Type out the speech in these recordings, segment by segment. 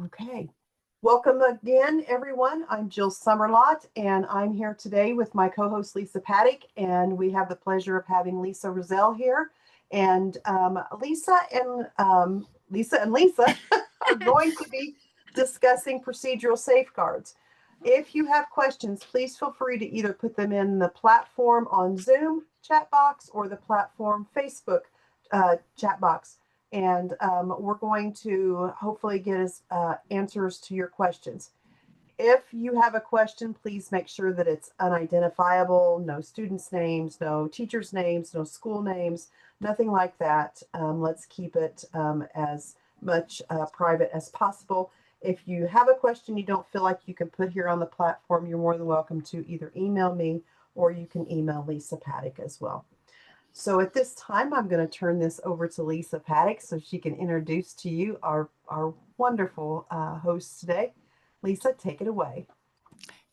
Okay. Welcome again, everyone. I'm Jill Summerlot, and I'm here today with my co-host Lisa Paddock, and we have the pleasure of having Lisa Rosell here. And Lisa and Lisa are going to be discussing procedural safeguards. If you have questions, please feel free to either put them in the platform on Zoom chat box or the platform Facebook chat box. And we're going to hopefully get us answers to your questions. If you have a question, please make sure that it's unidentifiable, no students' names, no teachers' names, no school names, nothing like that. Let's keep it as much private as possible. If you have a question you don't feel like you can put here on the platform, you're more than welcome to either email me or you can email Lisa Paddock as well. So at this time, I'm going to turn this over to Lisa Paddock so she can introduce to you our wonderful hosts today. Lisa, take it away.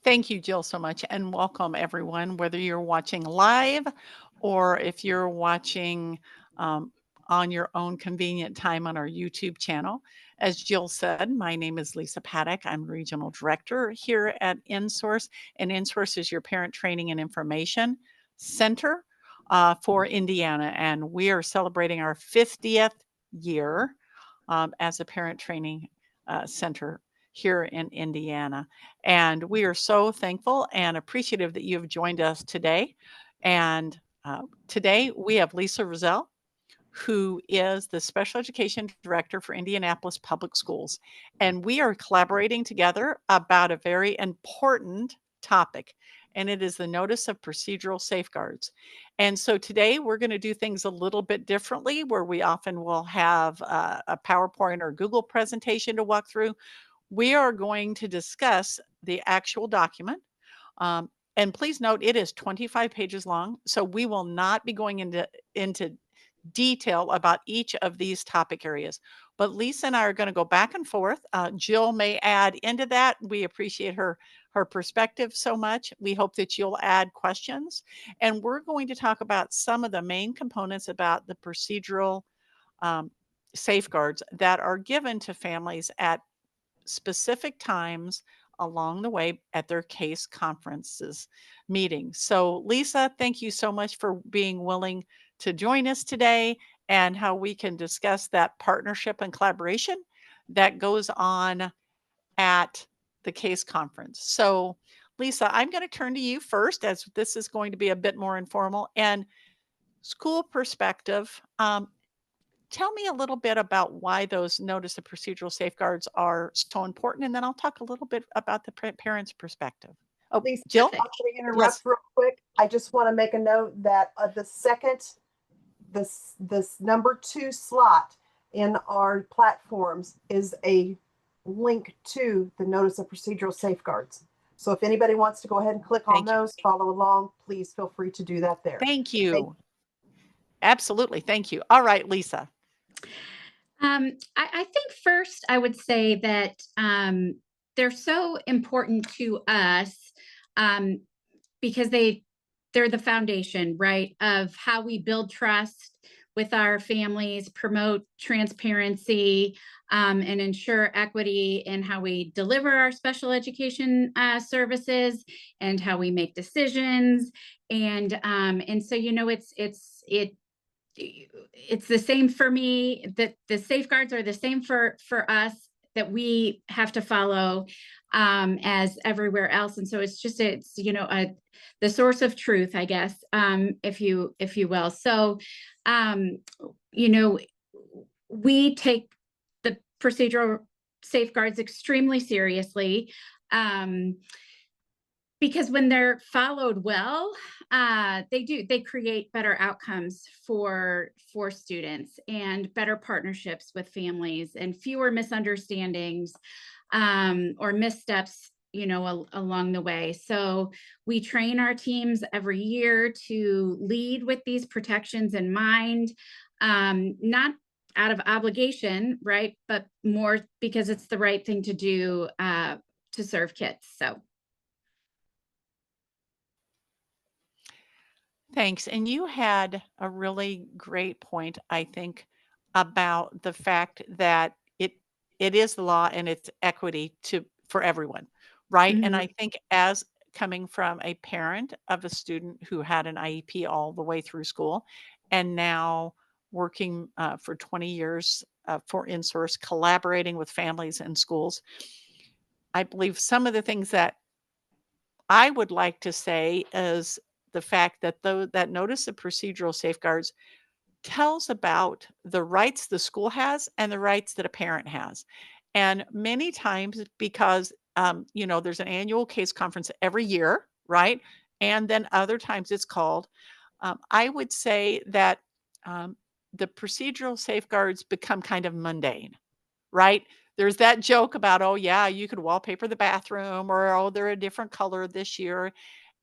Thank you, Jill, so much, and welcome everyone, whether you're watching live or if you're watching on your own convenient time on our YouTube channel. As Jill said, my name is Lisa Paddock. I'm Regional Director here at InSource, and InSource is your Parent Training and Information Center for Indiana, and we are celebrating our 50th year as a parent training center here in Indiana. And we are so thankful and appreciative that you have joined us today. And today we have Lisa Rosell, who is the Special Education Director for Indianapolis Public Schools. And we are collaborating together about a very important topic, and it is the Notice of Procedural Safeguards. And so today we're going to do things a little bit differently, where we often will have a PowerPoint or Google presentation to walk through. We are going to discuss the actual document. And please note, it is 25 pages long, so we will not be going into detail about each of these topic areas. But Lisa and I are going to go back and forth. Jill may add into that. We appreciate her perspective so much. We hope that you'll add questions. And we're going to talk about some of the main components about the procedural safeguards that are given to families at specific times along the way at their case conferences meetings. So Lisa, thank you so much for being willing to join us today and how we can discuss that partnership and collaboration that goes on at the case conference. So Lisa, I'm going to turn to you first, as this is going to be a bit more informal and school perspective. Tell me a little bit about why those notice of procedural safeguards are so important, and then I'll talk a little bit about the parent's perspective. Oh, Lisa, Jill? I'm going to interrupt real quick. I just want to make a note that the second, this number 2 slot in our platforms is a link to the Notice of Procedural Safeguards. So if anybody wants to go ahead and click on those, follow along, please feel free to do that there. Thank you. Absolutely. Thank you. All right, Lisa. I think first I would say that they're so important to us because they're the foundation, right, of how we build trust with our families, promote transparency, and ensure equity in how we deliver our special education services and how we make decisions. And so, you know, it's the same for me, that the safeguards are the same for us, that we have to follow as everywhere else. And so it's you know, the source of truth, I guess, if you will. So you know, we take the procedural safeguards extremely seriously, because when they're followed well, they create better outcomes for students and better partnerships with families and fewer misunderstandings or missteps, you know, along the way. So we train our teams every year to lead with these protections in mind, not out of obligation, right, but more because it's the right thing to do to serve kids. So. Thanks. And you had a really great point, I think, about the fact that it is the law and it's equity for everyone, right? And Mhm. I think as coming from a parent of a student who had an IEP all the way through school and now working for 20 years for InSource, collaborating with families and schools, I believe some of the things that I would like to say is the fact that that notice of procedural safeguards tells about the rights the school has and the rights that a parent has. And many times, because there's an annual case conference every year, right? And then other times it's called. I would say that um, the procedural safeguards become kind of mundane, right? There's that joke about, oh yeah, you could wallpaper the bathroom, or oh, they're a different color this year.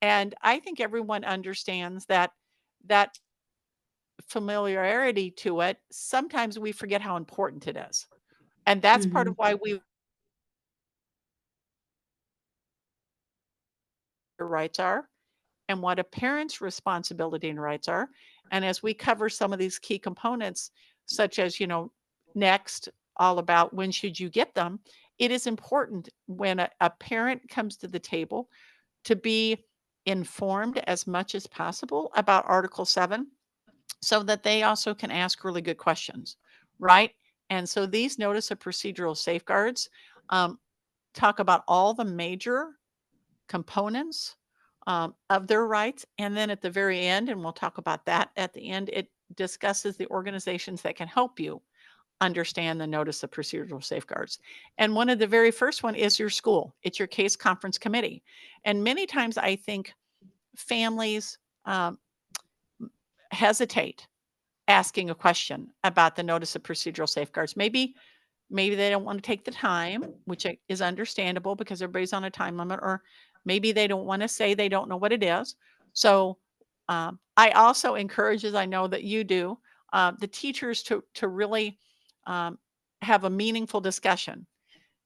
And I think everyone understands that familiarity to it, sometimes we forget how important it is. And that's part of Mhm. why your rights are and what a parent's responsibility and rights are. And as we cover some of these key components, such as, next, all about when should you get them, it is important when a parent comes to the table to be informed as much as possible about Article 7 so that they also can ask really good questions, right? And so these notice of procedural safeguards um, talk about all the major components of their rights. And then at the very end, and we'll talk about that at the end, it discusses the organizations that can help you understand the notice of procedural safeguards. And one of the very first one is your school. It's your case conference committee. And many times I think families um, hesitate asking a question about the notice of procedural safeguards. Maybe they don't want to take the time, which is understandable because everybody's on a time limit, or maybe they don't want to say they don't know what it is. So I also encourage, as I know that you do, the teachers to really um, have a meaningful discussion.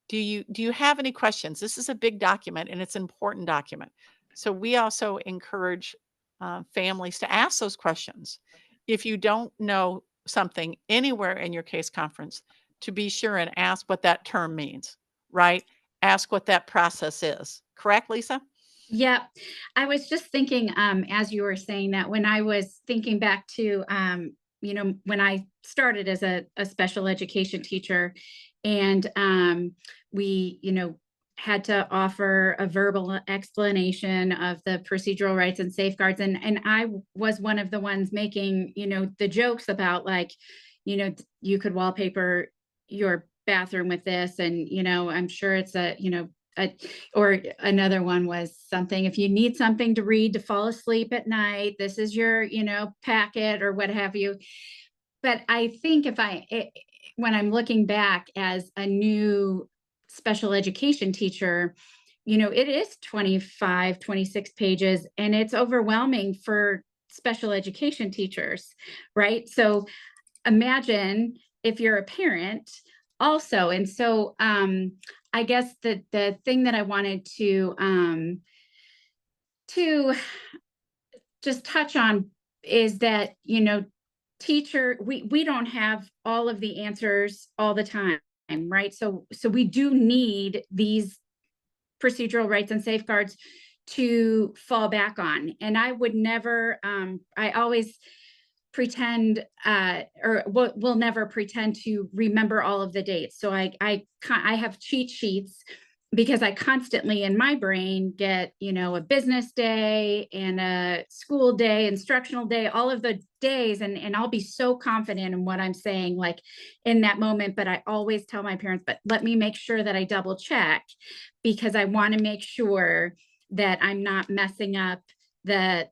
Do you have any questions? This is a big document and it's an important document. So we also encourage families to ask those questions. If you don't know something anywhere in your case conference, to be sure and ask what that term means, right? Ask what that process is. Correct, Lisa? Yep. I was just thinking, as you were saying that, when I was thinking back to, when I started as a special education teacher, and we, had to offer a verbal explanation of the procedural rights and safeguards. And I was one of the ones making, the jokes about, like, you could wallpaper your bathroom with this. And, I'm sure it's a, or another one was something, if you need something to read to fall asleep at night, this is your, packet or what have you. But I think when I'm looking back as a new special education teacher, it is 25, 26 pages, and it's overwhelming for special education teachers, right? So imagine if you're a parent also. And so I guess the thing that I wanted to just touch on is that, we don't have all of the answers all the time, right? So we do need these procedural rights and safeguards to fall back on. And I would never, I always pretend, or will never pretend to remember all of the dates. So I have cheat sheets, because I constantly in my brain get, a business day and a school day, instructional day, all of the days. And I'll be so confident in what I'm saying, like, in that moment. But I always tell my parents, but let me make sure that I double check, because I want to make sure that I'm not messing up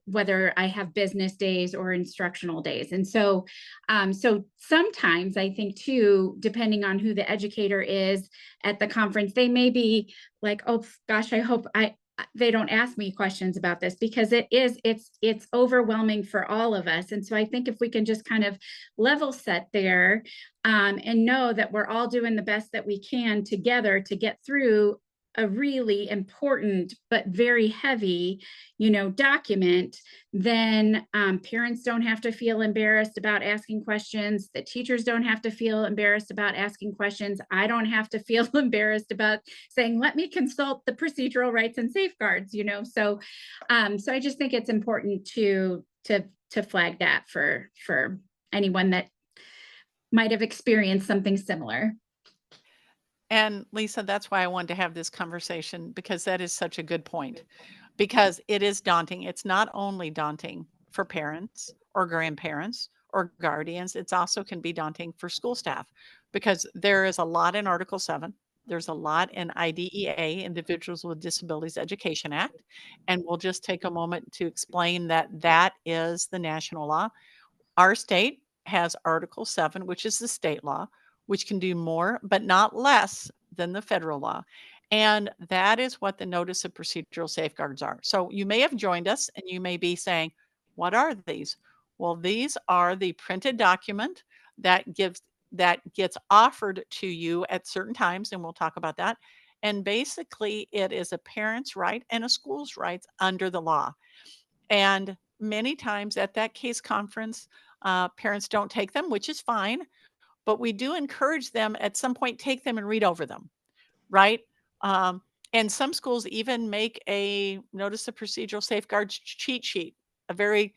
whether I have business days or instructional days. And so so sometimes I think too, depending on who the educator is at the conference, they may be like, oh gosh, I hope they don't ask me questions about this, because it's overwhelming for all of us. And so I think if we can just kind of level set there, and know that we're all doing the best that we can together to get through a really important but very heavy, document, then parents don't have to feel embarrassed about asking questions. The teachers don't have to feel embarrassed about asking questions. I don't have to feel embarrassed about saying, let me consult the procedural rights and safeguards, so I just think it's important to flag that for anyone that might have experienced something similar. And Lisa, that's why I wanted to have this conversation, because that is such a good point. Because it is daunting. It's not only daunting for parents or grandparents or guardians, it's also can be daunting for school staff, because there is a lot in Article 7. There's a lot in IDEA, Individuals with Disabilities Education Act. And we'll just take a moment to explain that that is the national law. Our state has Article 7, which is the state law, which can do more, but not less than the federal law. And that is what the notice of procedural safeguards are. So you may have joined us and you may be saying, what are these? Well, these are the printed document that gets offered to you at certain times, and we'll talk about that. And basically, it is a parent's right and a school's rights under the law. And many times at that case conference, parents don't take them, which is fine, but we do encourage them at some point, take them and read over them, right? Um, and some schools even make a notice of procedural safeguards cheat sheet, a very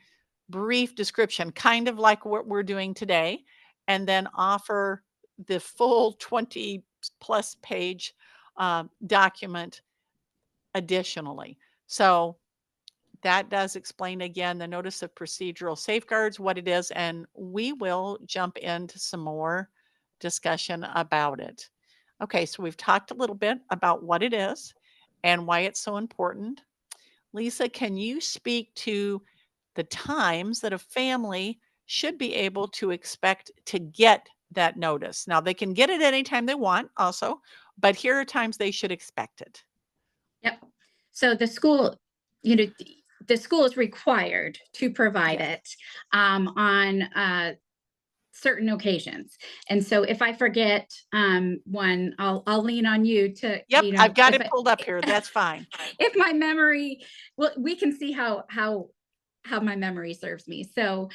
brief description, kind of like what we're doing today, and then offer the full 20 plus page document additionally. So that does explain again the notice of procedural safeguards, what it is, and we will jump into some more discussion about it. Okay, so we've talked a little bit about what it is and why it's so important. Lisa, can you speak to the times that a family should be able to expect to get that notice? Now, they can get it anytime they want also, but here are times they should expect it. Yep. So the school is required to provide Yes. it on certain occasions. And so if I forget one, I'll lean on you to, Yep, I've got it pulled up here. That's fine. If my memory, well, we can see how my memory serves me. So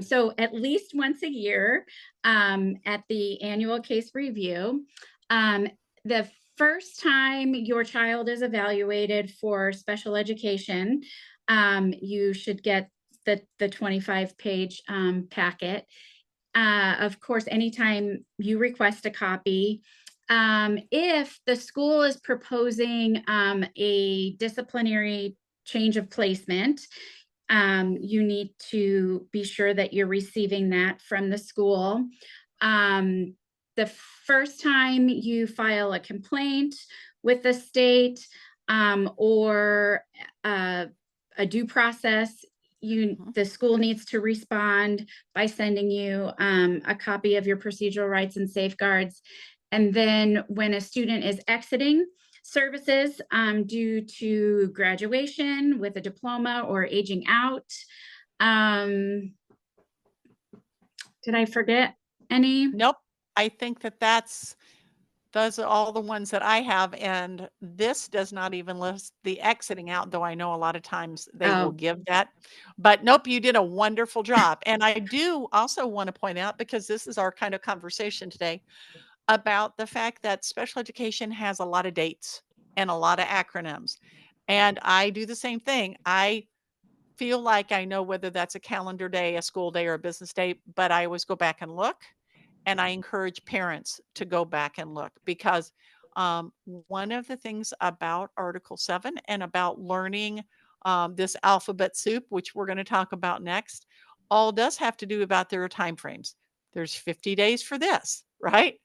so at least once a year at the annual case review, the first time your child is evaluated for special education, you should get the 25-page packet. Of course, anytime you request a copy, if the school is proposing a disciplinary change of placement, you need to be sure that you're receiving that from the school. The first time you file a complaint with the state or a due process, the school needs to respond by sending you a copy of your procedural rights and safeguards. And then when a student is exiting services due to graduation with a diploma or aging out, did I forget any? Nope. I think those are all the ones that I have, and this does not even list the exiting out, though I know a lot of times they will give that. But nope, you did a wonderful job. And I do also want to point out, because this is our kind of conversation today, about the fact that special education has a lot of dates and a lot of acronyms. And I do the same thing. I feel like I know whether that's a calendar day, a school day, or a business day, but I always go back and look. And I encourage parents to go back and look, because one of the things about Article 7 and about learning this alphabet soup, which we're going to talk about next, all does have to do about their timeframes. There's 50 days for this, right?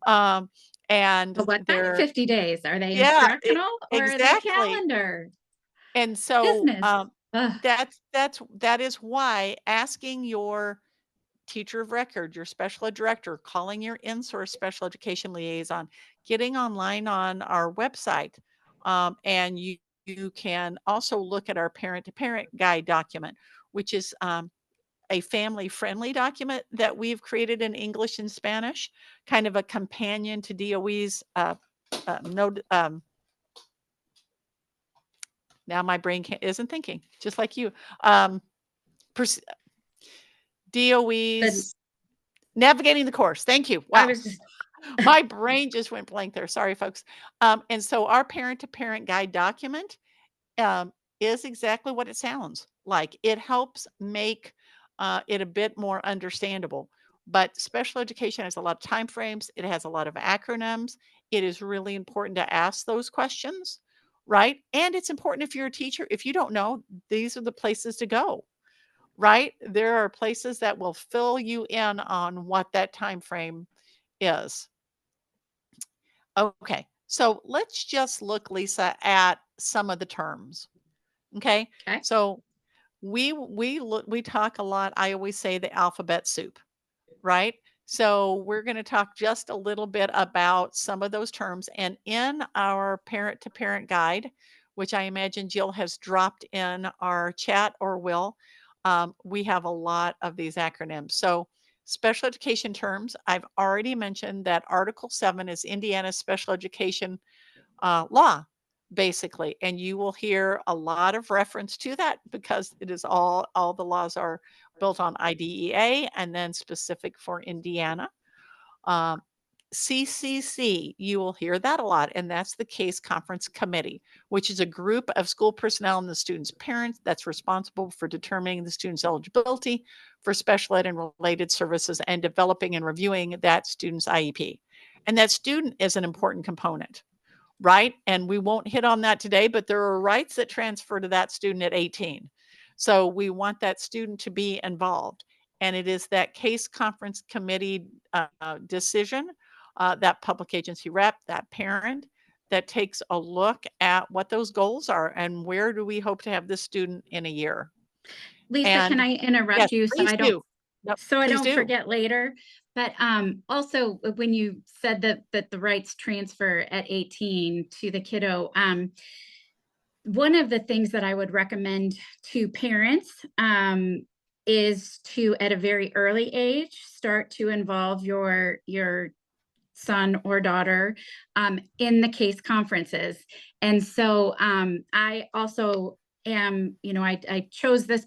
And But what they're 50 days? Are they yeah, instructional or are they exactly. calendar? And so Business. that is why asking your teacher of record, your special ed director, calling your in-source special education liaison, getting online on our website. And you can also look at our parent-to-parent guide document, which is a family-friendly document that we've created in English and Spanish, kind of a companion to DOE's Now my brain isn't thinking, just like you. Um, DOE's navigating the course. Thank you. I Wow. was just My brain just went blank there. Sorry, folks. And so our parent-to-parent guide document is exactly what it sounds like. It helps make it a bit more understandable. But special education has a lot of time frames. It has a lot of acronyms. It is really important to ask those questions, right? And it's important if you're a teacher. If you don't know, these are the places to go, right? There are places that will fill you in on what that time frame is. Okay, so let's just look, Lisa, at some of the terms. Okay, okay. so we talk a lot. I always say the alphabet soup, right? So we're going to talk just a little bit about some of those terms, and in our parent-to-parent guide, which I imagine Jill has dropped in our chat or will, we have a lot of these acronyms. So special education terms, I've already mentioned that Article 7 is Indiana's special education law, basically. And you will hear a lot of reference to that because it is all the laws are built on IDEA and then specific for Indiana. Um, CCC, you will hear that a lot, and that's the Case Conference Committee, which is a group of school personnel and the student's parents that's responsible for determining the student's eligibility for special ed and related services and developing and reviewing that student's IEP. And that student is an important component, right? And we won't hit on that today, but there are rights that transfer to that student at 18. So we want that student to be involved. And it is that case conference committee decision, that public agency rep, that parent, that takes a look at what those goals are and where do we hope to have this student in a year. Lisa, can And I yes, interrupt you please do. Yep, so I please don't do. forget later? But also when you said that the rights transfer at 18 to the kiddo, one of the things that I would recommend to parents is to, at a very early age, start to involve your son or daughter in the case conferences. And so I also am, I chose this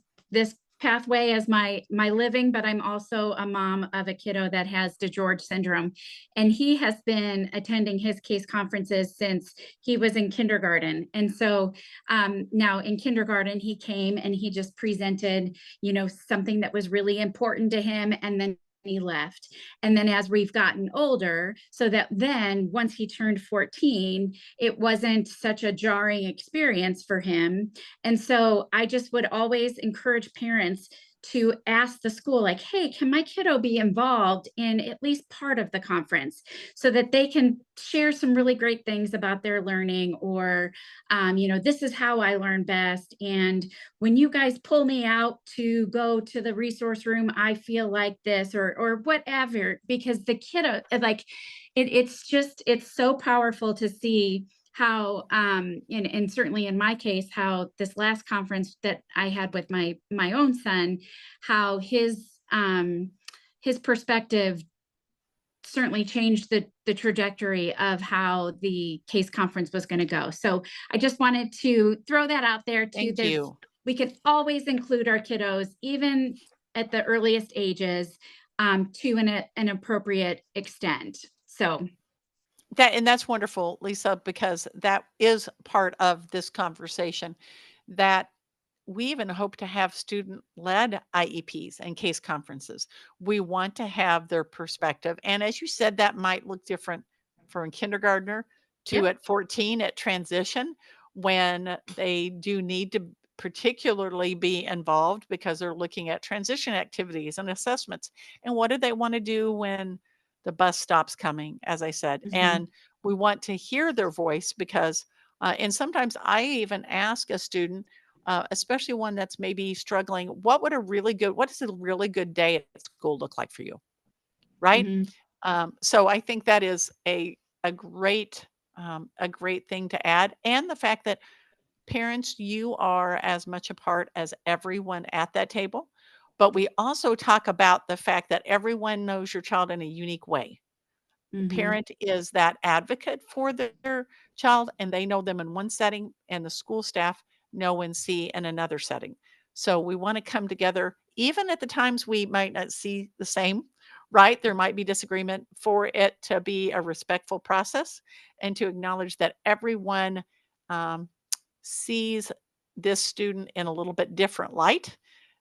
pathway as my living, but I'm also a mom of a kiddo that has DeGeorge syndrome, and he has been attending his case conferences since he was in kindergarten. And so now in kindergarten he came and he just presented something that was really important to him, and then he left. And then as we've gotten older, so that then once he turned 14, it wasn't such a jarring experience for him. And so I just would always encourage parents to ask the school, like, hey, can my kiddo be involved in at least part of the conference so that they can share some really great things about their learning, or this is how I learn best. And when you guys pull me out to go to the resource room, I feel like this, or whatever, because the kiddo, like, it's so powerful to see how and certainly in my case, how this last conference that I had with my own son, how his perspective certainly changed the trajectory of how the case conference was going to go. So I just wanted to throw that out there too. Thank you. We can always include our kiddos, even at the earliest ages, to an appropriate extent. So That's wonderful, Lisa, because that is part of this conversation, that we even hope to have student-led IEPs and case conferences. We want to have their perspective. And as you said, that might look different for a kindergartner to yep. at 14 at transition, when they do need to particularly be involved because they're looking at transition activities and assessments. And what do they want to do when the bus stops coming, as I said? Mm-hmm. And we want to hear their voice because, and sometimes I even ask a student, especially one that's maybe struggling, what does a really good day at school look like for you? Right. Mm-hmm. So I think that is a great, a great thing to add. And the fact that parents, you are as much a part as everyone at that table. But we also talk about the fact that everyone knows your child in a unique way. The Mm-hmm. parent is that advocate for their child, and they know them in one setting, and the school staff know and see in another setting. So we want to come together, even at the times we might not see the same, right? There might be disagreement, for it to be a respectful process and to acknowledge that everyone um, sees this student in a little bit different light.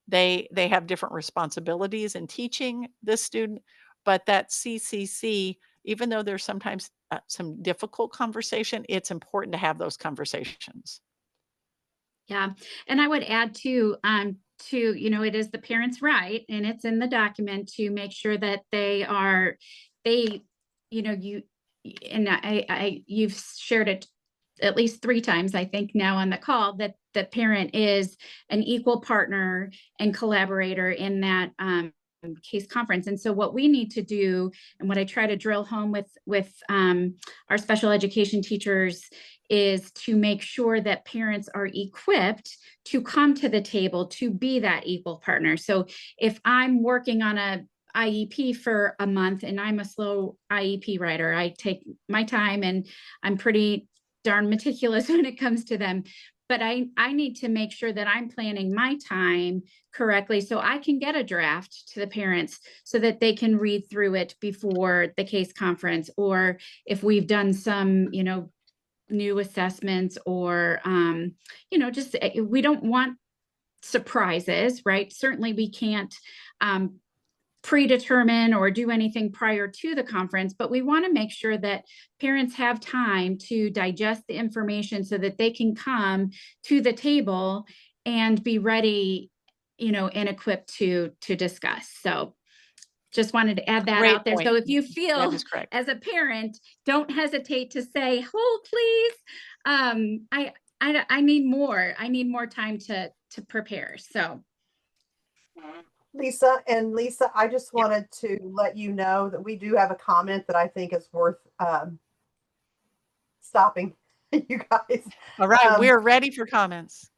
They have different responsibilities in teaching this student, but that CCC, even though there's sometimes some difficult conversation, it's important to have those conversations. Yeah. And I would add it is the parents' right, and it's in the document to make sure that they, you, and you've shared it at least 3 times, I think now on the call, that the parent is an equal partner and collaborator in that, case conference. And so what we need to do, and what I try to drill home with our special education teachers, is to make sure that parents are equipped to come to the table to be that equal partner. So if I'm working on a IEP for a month and I'm a slow IEP writer, I take my time and I'm pretty darn meticulous when it comes to them. But I need to make sure that I'm planning my time correctly so I can get a draft to the parents so that they can read through it before the case conference, or if we've done some, new assessments, or just we don't want surprises, right? Certainly we can't predetermine or do anything prior to the conference, but we want to make sure that parents have time to digest the information so that they can come to the table and be ready, and equipped to discuss. So just wanted to add that Great out there. point. So if you That feel is correct. as a parent, don't hesitate to say, hold, please. I need more. I need more time to prepare. So Lisa, I just wanted to let you know that we do have a comment that I think is worth stopping, you guys. All right, we're ready for comments.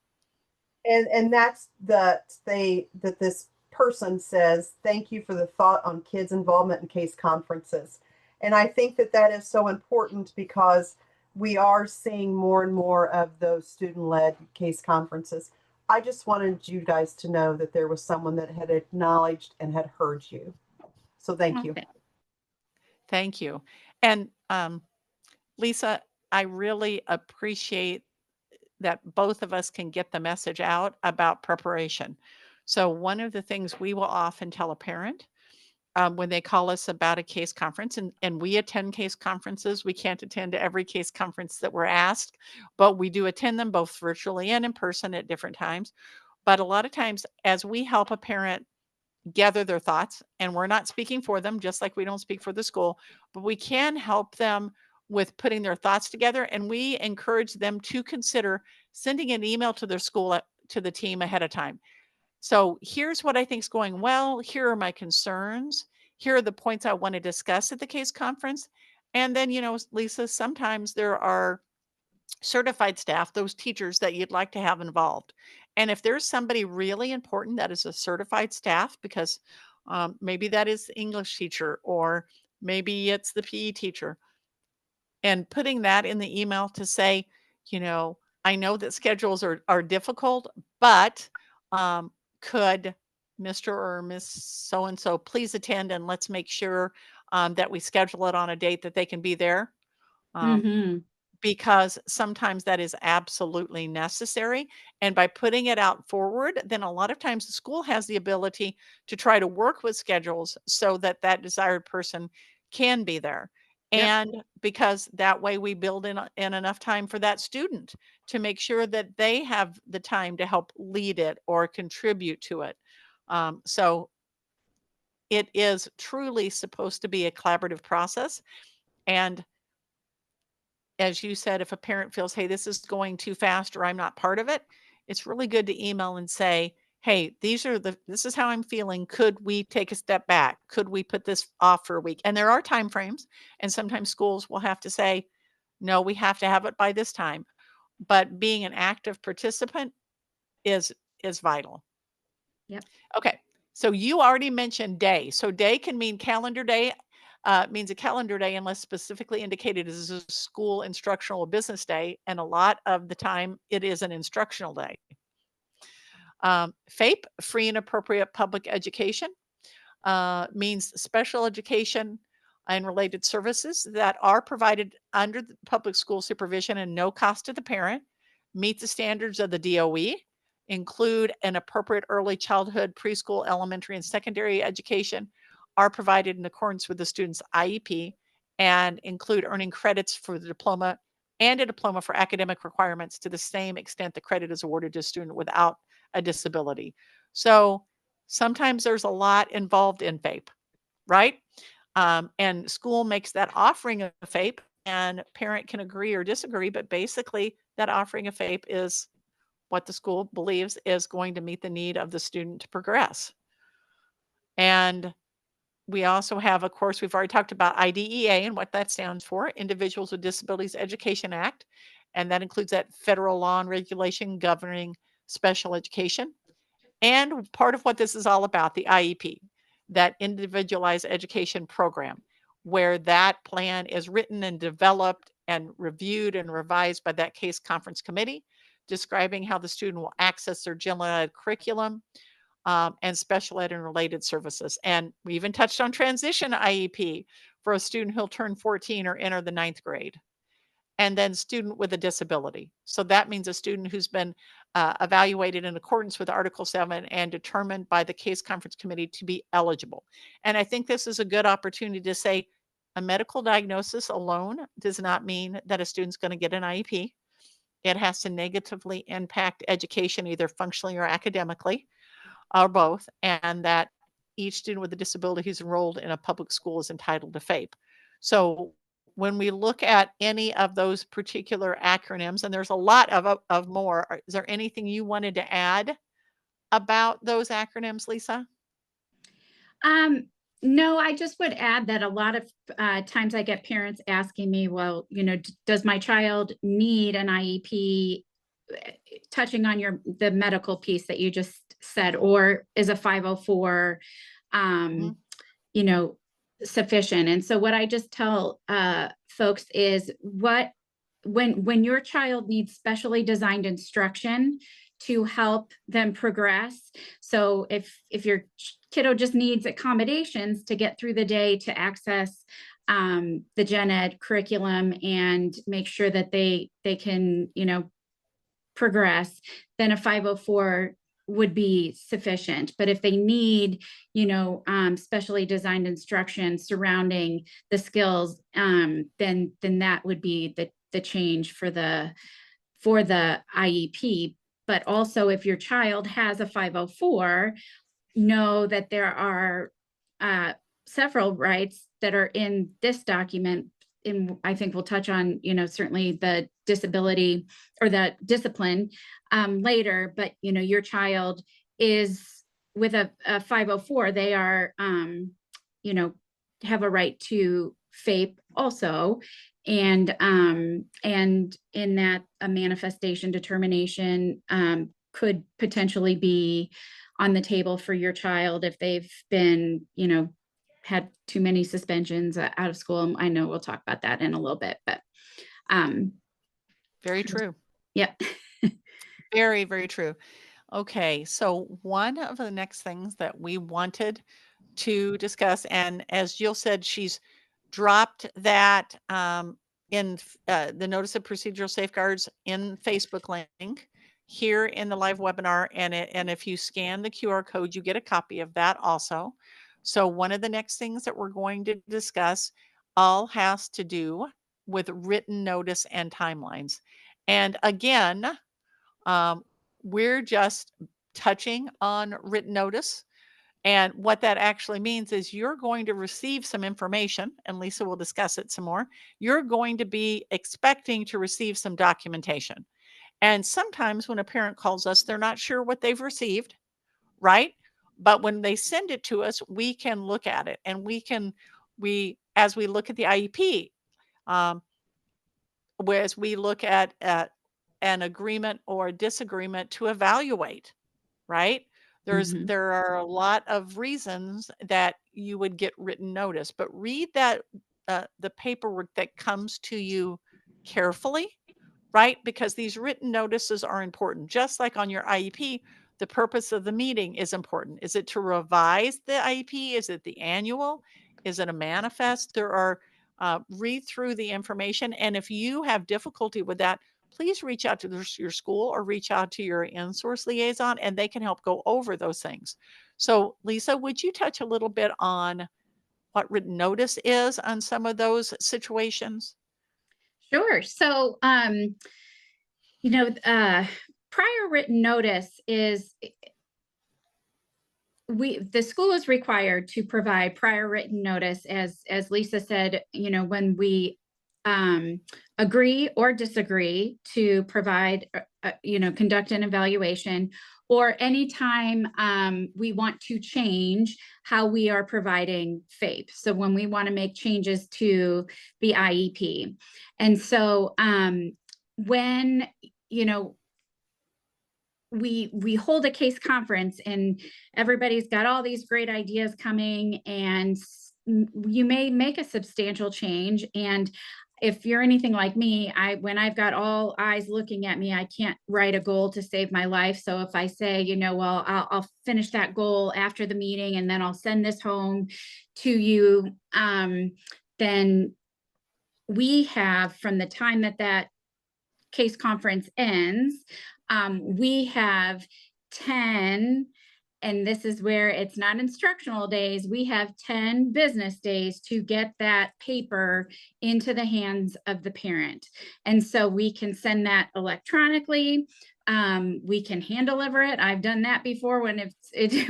And that's that this person says, thank you for the thought on kids' involvement in case conferences. And I think that is so important because we are seeing more and more of those student-led case conferences. I just wanted you guys to know that there was someone that had acknowledged and had heard you. So thank you. Thank you. And Lisa, I really appreciate that both of us can get the message out about preparation. So one of the things we will often tell a parent when they call us about a case conference, and we attend case conferences. We can't attend to every case conference that we're asked, but we do attend them both virtually and in person at different times. But a lot of times, as we help a parent gather their thoughts, and we're not speaking for them, just like we don't speak for the school, but we can help them with putting their thoughts together. And we encourage them to consider sending an email to their school, to the team ahead of time. So here's what I think is going well. Here are my concerns. Here are the points I want to discuss at the case conference. And then, Lisa, sometimes there are certified staff, those teachers that you'd like to have involved. And if there's somebody really important that is a certified staff, because maybe that is the English teacher, or maybe it's the PE teacher, and putting that in the email to say, I know that schedules are difficult, but could Mr. or Miss so-and-so please attend, and let's make sure that we schedule it on a date that they can be there. Because sometimes that is absolutely necessary. And by putting it out forward, then a lot of times the school has the ability to try to work with schedules so that that desired person can be there. Yep. And because that way we build in enough time for that student to make sure that they have the time to help lead it or contribute to it. So it is truly supposed to be a collaborative process. And as you said, if a parent feels, hey, this is going too fast or I'm not part of it, it's really good to email and say, hey, this is how I'm feeling. Could we take a step back? Could we put this off for a week? And there are time frames, and sometimes schools will have to say, no, we have to have it by this time. But being an active participant is vital. Yep. Okay. So you already mentioned day. So day can mean calendar day. means a calendar day unless specifically indicated as a school instructional or business day. And a lot of the time it is an instructional day. FAPE, free and appropriate public education, means special education and related services that are provided under the public school supervision and no cost to the parent, meet the standards of the DOE, include an appropriate early childhood, preschool, elementary, and secondary education, are provided in accordance with the student's IEP, and include earning credits for the diploma and a diploma for academic requirements to the same extent the credit is awarded to a student without a disability. So sometimes there's a lot involved in FAPE, right? And school makes that offering of FAPE, and parent can agree or disagree, but basically that offering of FAPE is what the school believes is going to meet the need of the student to progress. And we also have, of course, we've already talked about IDEA and what that stands for, Individuals with Disabilities Education Act, and that includes that federal law and regulation governing special education. And part of what this is all about, the IEP, that individualized education program, where that plan is written and developed and reviewed and revised by that case conference committee, describing how the student will access their general ed curriculum, and special ed and related services. And we even touched on transition IEP for a student who'll turn 14 or enter the 9th grade. And then student with a disability. So that means a student who's been evaluated in accordance with Article 7 and determined by the case conference committee to be eligible. And I think this is a good opportunity to say a medical diagnosis alone does not mean that a student's going to get an IEP. It has to negatively impact education, either functionally or academically, or both, and that each student with a disability who's enrolled in a public school is entitled to FAPE. So when we look at any of those particular acronyms, and there's a lot of more, is there anything you wanted to add about those acronyms, Lisa? No, I just would add that a lot of times I get parents asking me, well, does my child need an IEP? Touching on the medical piece that you just said, or is a 504, sufficient? And so what I just tell folks is when your child needs specially designed instruction to help them progress. So if your kiddo just needs accommodations to get through the day to access the gen ed curriculum and make sure that they can, progress, then a 504 would be sufficient. But if they need, specially designed instruction surrounding the skills, then that would be the change for the IEP. But also, if your child has a 504, know that there are several rights that are in this document. And I think we'll touch on, certainly the disability or the discipline later, but, your child is with a 504, they are, have a right to FAPE also. And in that, a manifestation determination could potentially be on the table for your child if they've been, had too many suspensions out of school. I know we'll talk about that in a little bit, but very true. Yep. Very, very true. Okay, so one of the next things that we wanted to discuss, and as Jill said, she's dropped that in the notice of procedural safeguards in Facebook link here in the live webinar, and if you scan the QR code, you get a copy of that also. So one of the next things that we're going to discuss all has to do with written notice and timelines. And again, we're just touching on written notice. And what that actually means is you're going to receive some information, and Lisa will discuss it some more. You're going to be expecting to receive some documentation. And sometimes when a parent calls us, they're not sure what they've received, right? But when they send it to us, we can look at it, and as we look at the IEP, whereas we look at an agreement or disagreement to evaluate, right? There are a lot of reasons that you would get written notice. But read that the paperwork that comes to you carefully, right? Because these written notices are important. Just like on your IEP, the purpose of the meeting is important. Is it to revise the IEP? Is it the annual? Is it a manifest? There are read through the information. And if you have difficulty with that, please reach out to your school or reach out to your in-source liaison, and they can help go over those things. So Lisa, would you touch a little bit on what written notice is on some of those situations? Sure. So, prior written notice is the school is required to provide prior written notice, as Lisa said, when we agree or disagree to provide, conduct an evaluation, or anytime we want to change how we are providing FAPE. So when we want to make changes to the IEP. And so when, we hold a case conference and everybody's got all these great ideas coming, and you may make a substantial change. And if you're anything like me, when I've got all eyes looking at me, I can't write a goal to save my life. So if I say, well, I'll finish that goal after the meeting and then I'll send this home to you, then we have, from the time that case conference ends, we have 10, and this is where it's not instructional days, we have 10 business days to get that paper into the hands of the parent. And so we can send that electronically. We can hand deliver it. I've done that before when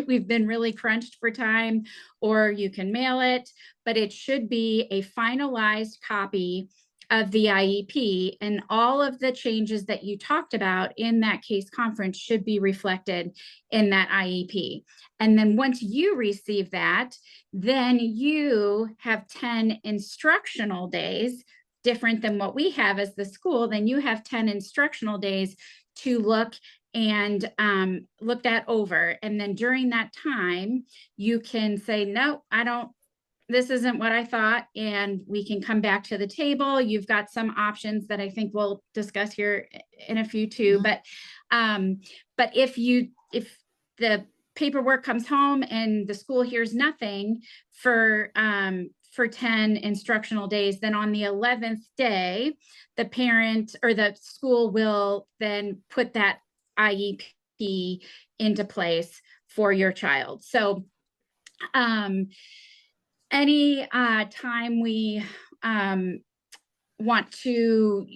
we've been really crunched for time, or you can mail it, but it should be a finalized copy of the IEP, and all of the changes that you talked about in that case conference should be reflected in that IEP. And then once you receive that, then you have 10 instructional days, different than what we have as the school. Then you have 10 instructional days to look and look that over. And then during that time, you can say, no, this isn't what I thought, and we can come back to the table. You've got some options that I think we'll discuss here in a few too. Mhm. But if the paperwork comes home and the school hears nothing for 10 instructional days, then on the 11th day, the parent or the school will then put that IEP into place for your child. So, any time we want to,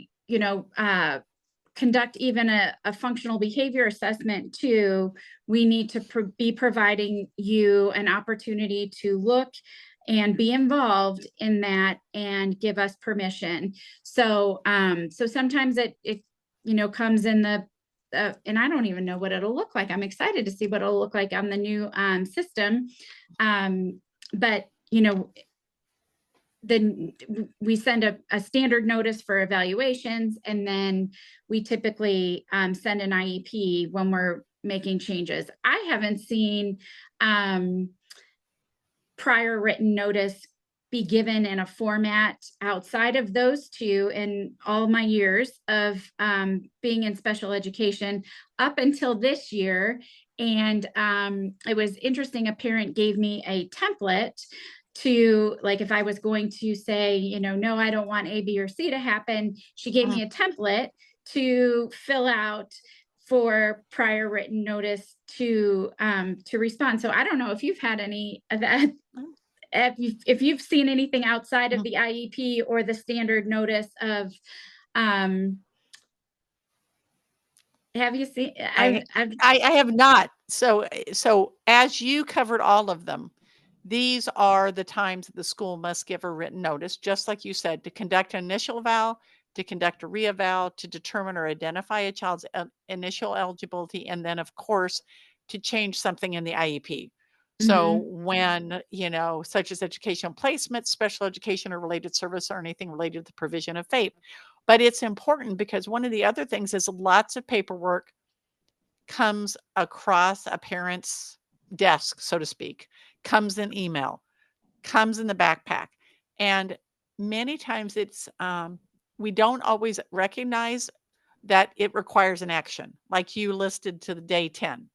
conduct even a functional behavior assessment too, we need to be providing you an opportunity to look and be involved in that and give us permission. So sometimes it comes in the and I don't even know what it'll look like. I'm excited to see what it'll look like on the new system. But then we send a standard notice for evaluations, and then we typically send an IEP when we're making changes. I haven't seen prior written notice be given in a format outside of those two in all my years of being in special education up until this year. And it was interesting. A parent gave me a template to, like, if I was going to say, no, I don't want A, B, or C to happen, she gave me a template to fill out for prior written notice to respond. So I don't know if you've had any of that, if you've seen anything outside of the IEP or the standard notice of, have you seen? I have not. So as you covered all of them, these are the times that the school must give a written notice, just like you said, to conduct an initial eval, to conduct a re-eval, to determine or identify a child's initial eligibility, and then, of course, to change something in the IEP. So when, such as educational placement, special education or related service, or anything related to the provision of FAPE. But it's important because one of the other things is lots of paperwork comes across a parent's desk, so to speak, comes in email. comes in the backpack. And many times we don't always recognize that it requires an action, like you listed to the day 10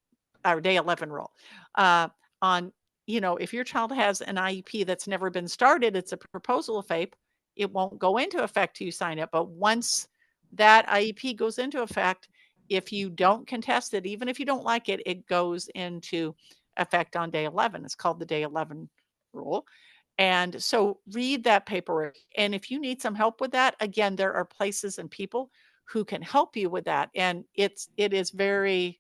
or day 11 rule. On, if your child has an IEP that's never been started, it's a proposal of FAPE. It won't go into effect till you sign it. But once that IEP goes into effect, if you don't contest it, even if you don't like it, it goes into effect on day 11. It's called the day 11 rule. And so read that paperwork. And if you need some help with that, again, there are places and people who can help you with that. And it's very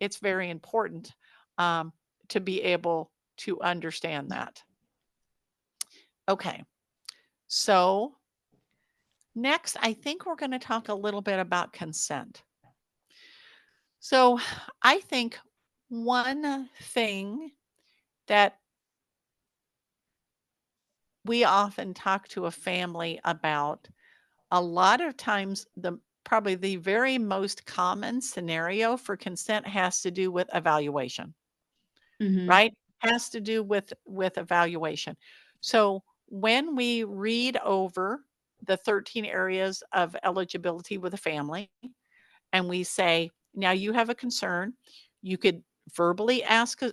important to be able to understand that. Okay. So next, I think we're going to talk a little bit about consent. So I think one thing that we often talk to a family about, a lot of times probably the very most common scenario for consent has to do with evaluation, right? Has to do with evaluation. So when we read over the 13 areas of eligibility with a family and we say, now you have a concern, you could verbally ask a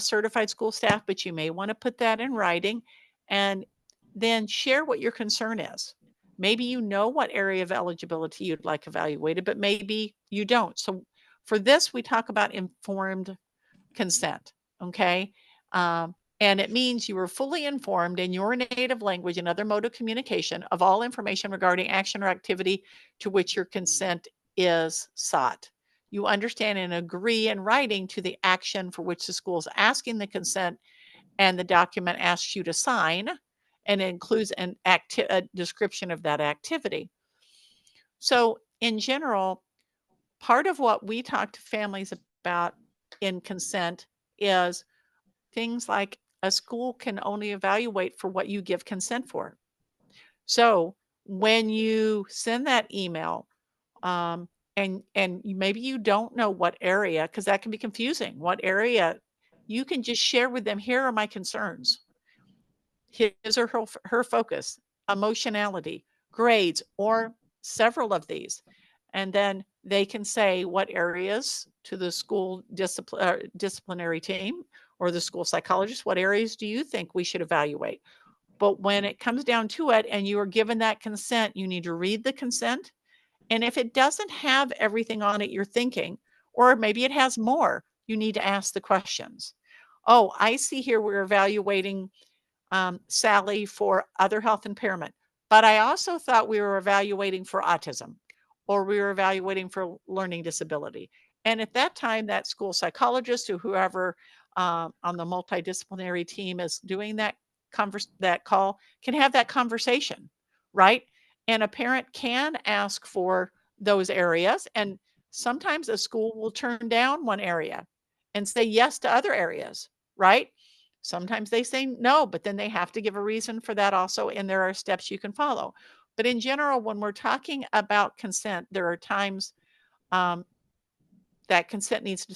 certified school staff, but you may want to put that in writing and then share what your concern is. Maybe you know what area of eligibility you'd like evaluated, but maybe you don't. So for this, we talk about informed consent. Okay. And it means you are fully informed in your native language and other mode of communication of all information regarding action or activity to which your consent is sought. You understand and agree in writing to the action for which the school is asking the consent, and the document asks you to sign, and it includes a description of that activity. So in general, part of what we talk to families about in consent is things like a school can only evaluate for what you give consent for. So when you send that email, and maybe you don't know what area, because that can be confusing, what area, you can just share with them, here are my concerns. His or her focus, emotionality, grades, or several of these. And then they can say what areas to the school disciplinary team or the school psychologist, what areas do you think we should evaluate? But when it comes down to it and you are given that consent, you need to read the consent. And if it doesn't have everything on it you're thinking, or maybe it has more, you need to ask the questions. Oh, I see here we're evaluating Sally for other health impairment, but I also thought we were evaluating for autism, or we were evaluating for learning disability. And at that time, that school psychologist or whoever on the multidisciplinary team is doing that call can have that conversation, right? And a parent can ask for those areas, and sometimes a school will turn down one area and say yes to other areas, right? Sometimes they say no, but then they have to give a reason for that also, and there are steps you can follow. But in general, when we're talking about consent, there are times that consent needs to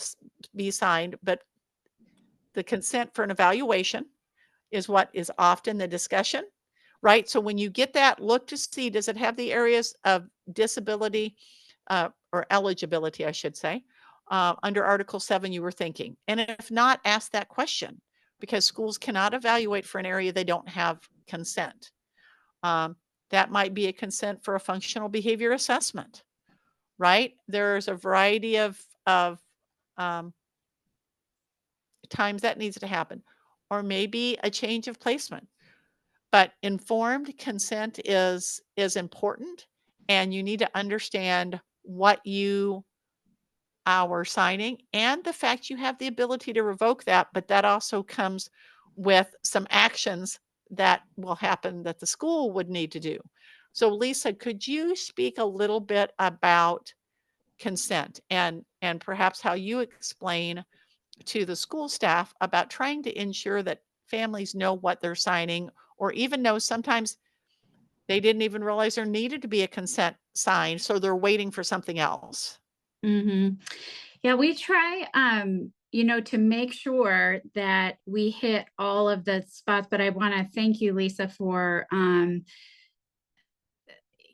be signed, but the consent for an evaluation is what is often the discussion, right? So when you get that, look to see, does it have the areas of disability or eligibility, I should say, under Article 7 you were thinking? And if not, ask that question, because schools cannot evaluate for an area they don't have consent. That might be a consent for a functional behavior assessment, right? There's a variety of times that needs to happen, or maybe a change of placement. But informed consent is important, and you need to understand what you are signing and the fact you have the ability to revoke that, but that also comes with some actions that will happen that the school would need to do. So Lisa, could you speak a little bit about consent and perhaps how you explain to the school staff about trying to ensure that families know what they're signing, or even know sometimes they didn't even realize there needed to be a consent signed, so they're waiting for something else. Yeah, we try to make sure that we hit all of the spots, but I want to thank you, Lisa, for,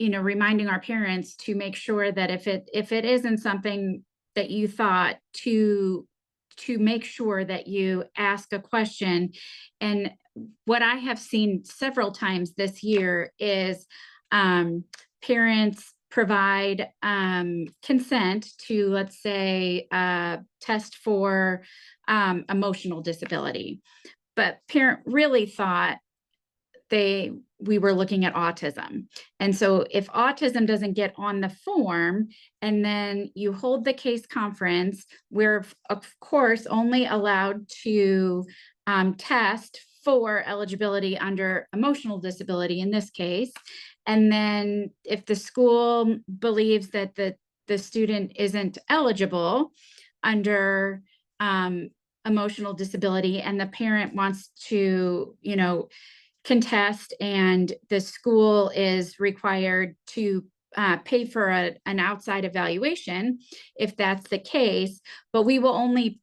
reminding our parents to make sure that if it isn't something that you thought, to make sure that you ask a question. And what I have seen several times this year is parents provide consent to, let's say, test for emotional disability, but parent really thought we were looking at autism. And so if autism doesn't get on the form, and then you hold the case conference, we're of course only allowed to test for eligibility under emotional disability in this case. And then if the school believes that the student isn't eligible under emotional disability, and the parent wants to, contest, and the school is required to pay for an outside evaluation, if that's the case, but we will only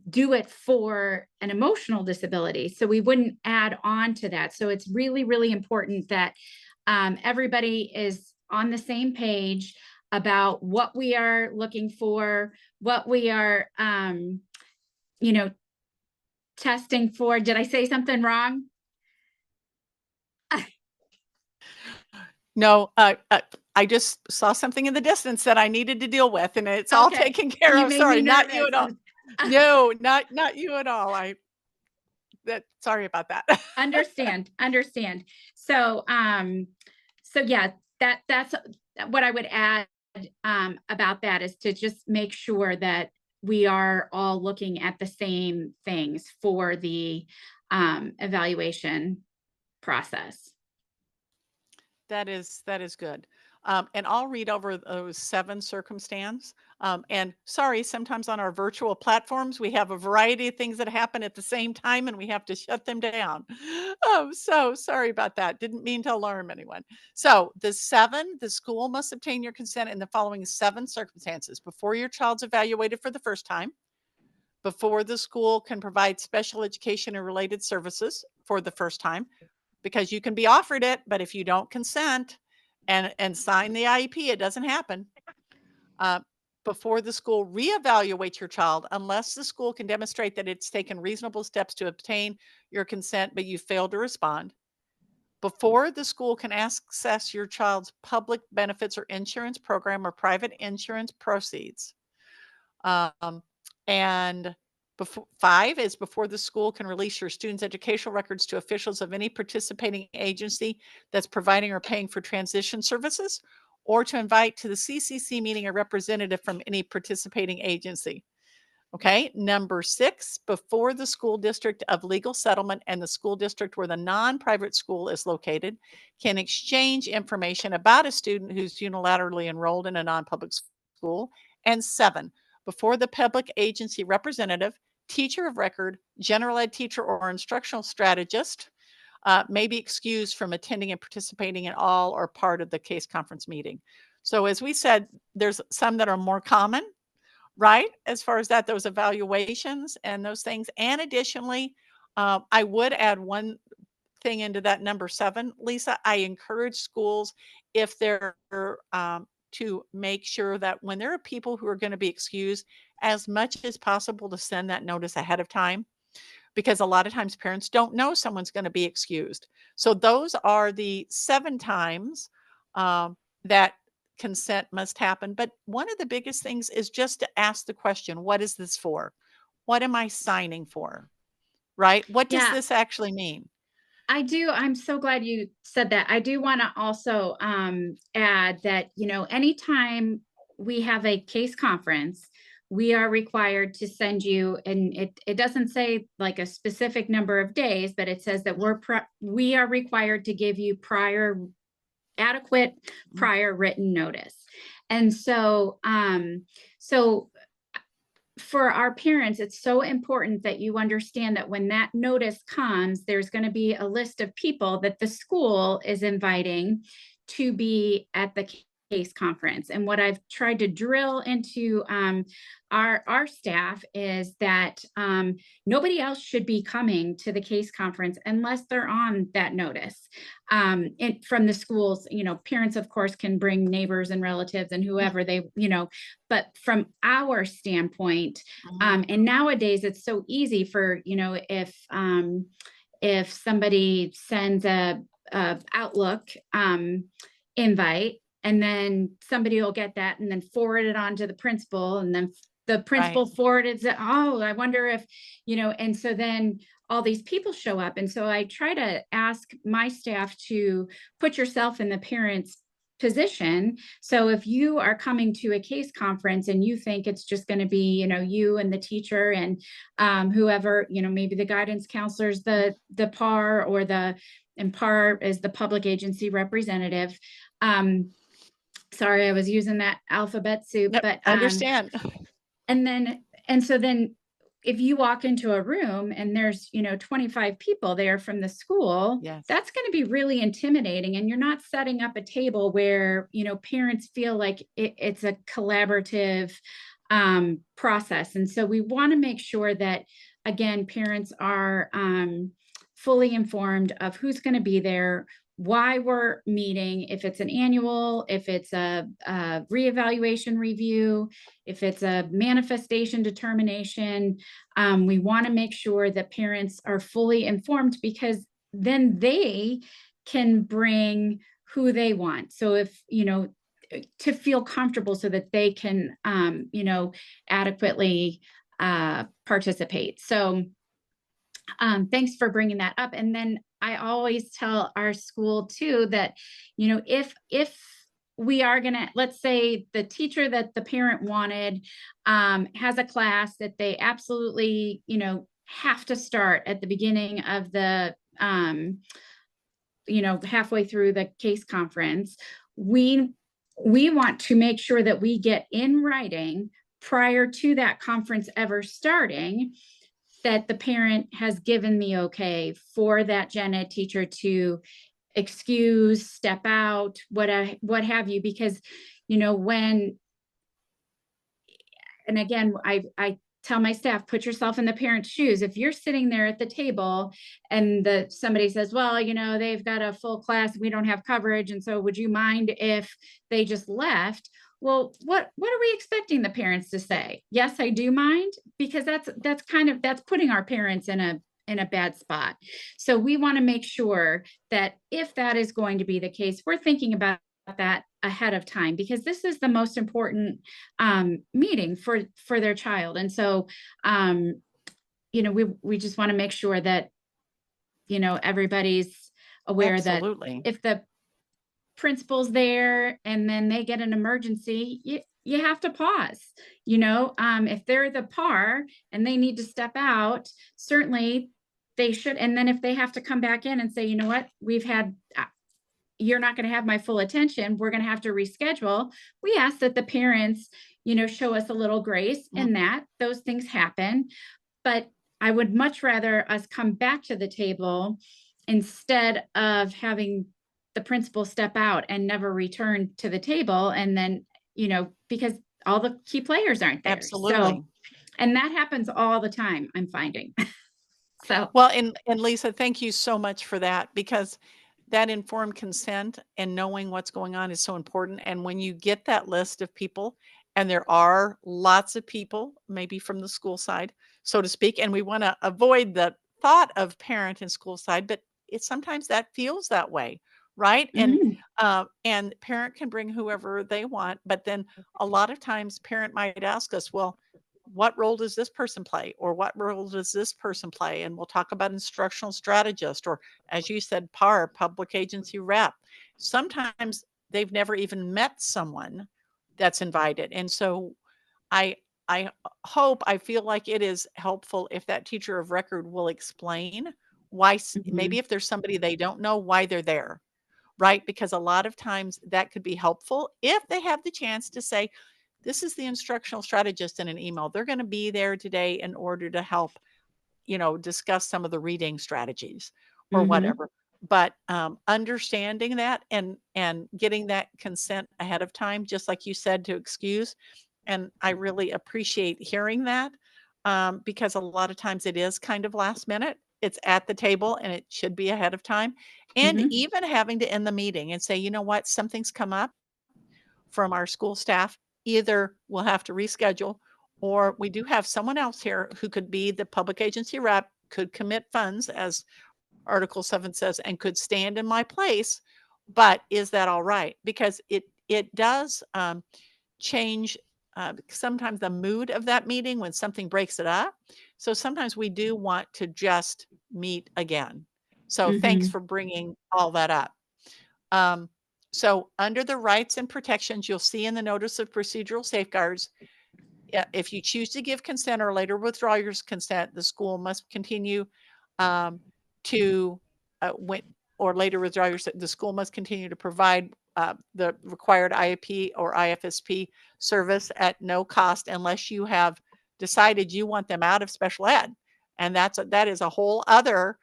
do it for an emotional disability. So we wouldn't add on to that. So it's really, really important that everybody is on the same page about what we are looking for, what we are, testing for. Did I say something wrong? No, I just saw something in the distance that I needed to deal with, and it's all Okay. taken care You of. made Sorry, me not you at all. nervous. No, not you at all. Sorry about that. Understand. So, yeah, that's what I would add about that, is to just make sure that we are all looking at the same things for the evaluation process. That is good. And I'll read over those 7 circumstances. And sorry, sometimes on our virtual platforms, we have a variety of things that happen at the same time and we have to shut them down. So sorry about that. Didn't mean to alarm anyone. So the school must obtain your consent in the following 7 circumstances: before your child's evaluated for the first time, before the school can provide special education and related services for the first time, because you can be offered it, but if you don't consent and sign the IEP, it doesn't happen. Before the school reevaluates your child, unless the school can demonstrate that it's taken reasonable steps to obtain your consent, but you failed to respond. Before the school can access your child's public benefits or insurance program or private insurance proceeds. And 5 is before the school can release your student's educational records to officials of any participating agency that's providing or paying for transition services, or to invite to the CCC meeting a representative from any participating agency. Okay. Number 6, before the school district of legal settlement and the school district where the non-private school is located can exchange information about a student who's unilaterally enrolled in a non-public school. And 7, before the public agency representative, teacher of record, general ed teacher, or instructional strategist may be excused from attending and participating in all or part of the case conference meeting. So as we said, there's some that are more common, right? As far as that, those evaluations and those things. And additionally, I would add one thing into that number 7, Lisa. I encourage schools, if they're to make sure that when there are people who are going to be excused, as much as possible to send that notice ahead of time, because a lot of times parents don't know someone's going to be excused. So those are the 7 times that consent must happen. But one of the biggest things is just to ask the question, what is this for? What am I signing for? Right? What does Yeah. this actually mean? I do. I'm so glad you said that. I do want to also add that, anytime we have a case conference, we are required to send you, and it doesn't say like a specific number of days, but it says that we are required to give you adequate prior written notice. And so for our parents, it's so important that you understand that when that notice comes, there's going to be a list of people that the school is inviting to be at the case conference. And what I've tried to drill into our staff is that nobody else should be coming to the case conference unless they're on that notice. And from the schools, parents, of course, can bring neighbors and relatives and whoever they, but from our standpoint, and nowadays it's so easy for, if somebody sends a Outlook invite, and then somebody will get that and then forward it on to the principal, and then the principal forwarded it. Oh, I wonder if, and so then all these people show up. And so I try to ask my staff to put yourself in the parent's position. So if you are coming to a case conference and you think it's just going to be, you and the teacher and whoever, maybe the guidance counselors, the PAR, or and PAR is the public agency representative. Sorry, I was using that alphabet soup, Yep, but I understand. And so then if you walk into a room and there's, 25 people there from the school, Yes. that's going to be really intimidating. And you're not setting up a table where, parents feel like it's a collaborative process. And so we want to make sure that, again, parents are fully informed of who's going to be there, why we're meeting, if it's an annual, if it's a reevaluation review, if it's a manifestation determination. We want to make sure that parents are fully informed, because then they can bring who they want. So if, to feel comfortable so that they can, adequately participate. So thanks for bringing that up. And then I always tell our school too that, if we are going to, let's say the teacher that the parent wanted has a class that they absolutely, have to start at the beginning of the, halfway through the case conference, we want to make sure that we get in writing prior to that conference ever starting that the parent has given the okay for that gen ed teacher to excuse, step out, what have you, because, and again, I tell my staff, put yourself in the parent's shoes. If you're sitting there at the table and somebody says, well, they've got a full class, we don't have coverage, and so would you mind if they just left? Well, what are we expecting the parents to say? Yes, I do mind, because that's putting our parents in a bad spot. So we want to make sure that if that is going to be the case, we're thinking about that ahead of time, because this is the most important meeting for their child. And so, we just want to make sure that, everybody's aware Absolutely. that if the principal's there and then they get an emergency, you have to pause. If they're the PAR and they need to step out, certainly they should. And then if they have to come back in and say, what, you're not going to have my full attention, we're going to have to reschedule. We ask that the parents, show us a little grace in that. Those things happen. But I would much rather us come back to the table instead of having the principal step out and never return to the table. And then, because all the key players aren't there. Absolutely. So, and that happens all the time, I'm finding. So, well, and Lisa, thank you so much for that, because that informed consent and knowing what's going on is so important. And when you get that list of people, and there are lots of people, maybe from the school side, so to speak, and we want to avoid the thought of parent and school side, but sometimes that feels that way, right? And parent can bring whoever they want, but then a lot of times parent might ask us, well, what role does this person play, or what role does this person play? And we'll talk about instructional strategist, or as you said, PAR, public agency rep. Sometimes they've never even met someone that's invited. And so I I feel like it is helpful if that teacher of record will explain why, maybe if there's somebody they don't know, why they're there, right? Because a lot of times that could be helpful if they have the chance to say, this is the instructional strategist in an email. They're going to be there today in order to help, discuss some of the reading strategies or whatever. but understanding that and getting that consent ahead of time, just like you said, to excuse. And I really appreciate hearing that, because a lot of times it is kind of last minute. It's at the table and it should be ahead of time. And Mhm. even having to end the meeting and say, you know what, something's come up from our school staff. Either we'll have to reschedule, or we do have someone else here who could be the public agency rep, could commit funds, as Article 7 says, and could stand in my place. But is that all right? Because it does change sometimes the mood of that meeting when something breaks it up. So sometimes we do want to just meet again. So thanks Mhm. for bringing all that up. Um, so under the rights and protections, you'll see in the notice of procedural safeguards, if you choose to give consent or later withdraw your consent, the school must continue um, to when or later withdraw your the school must continue to provide the required IEP or IFSP service at no cost unless you have decided you want them out of special ed, and that is a whole other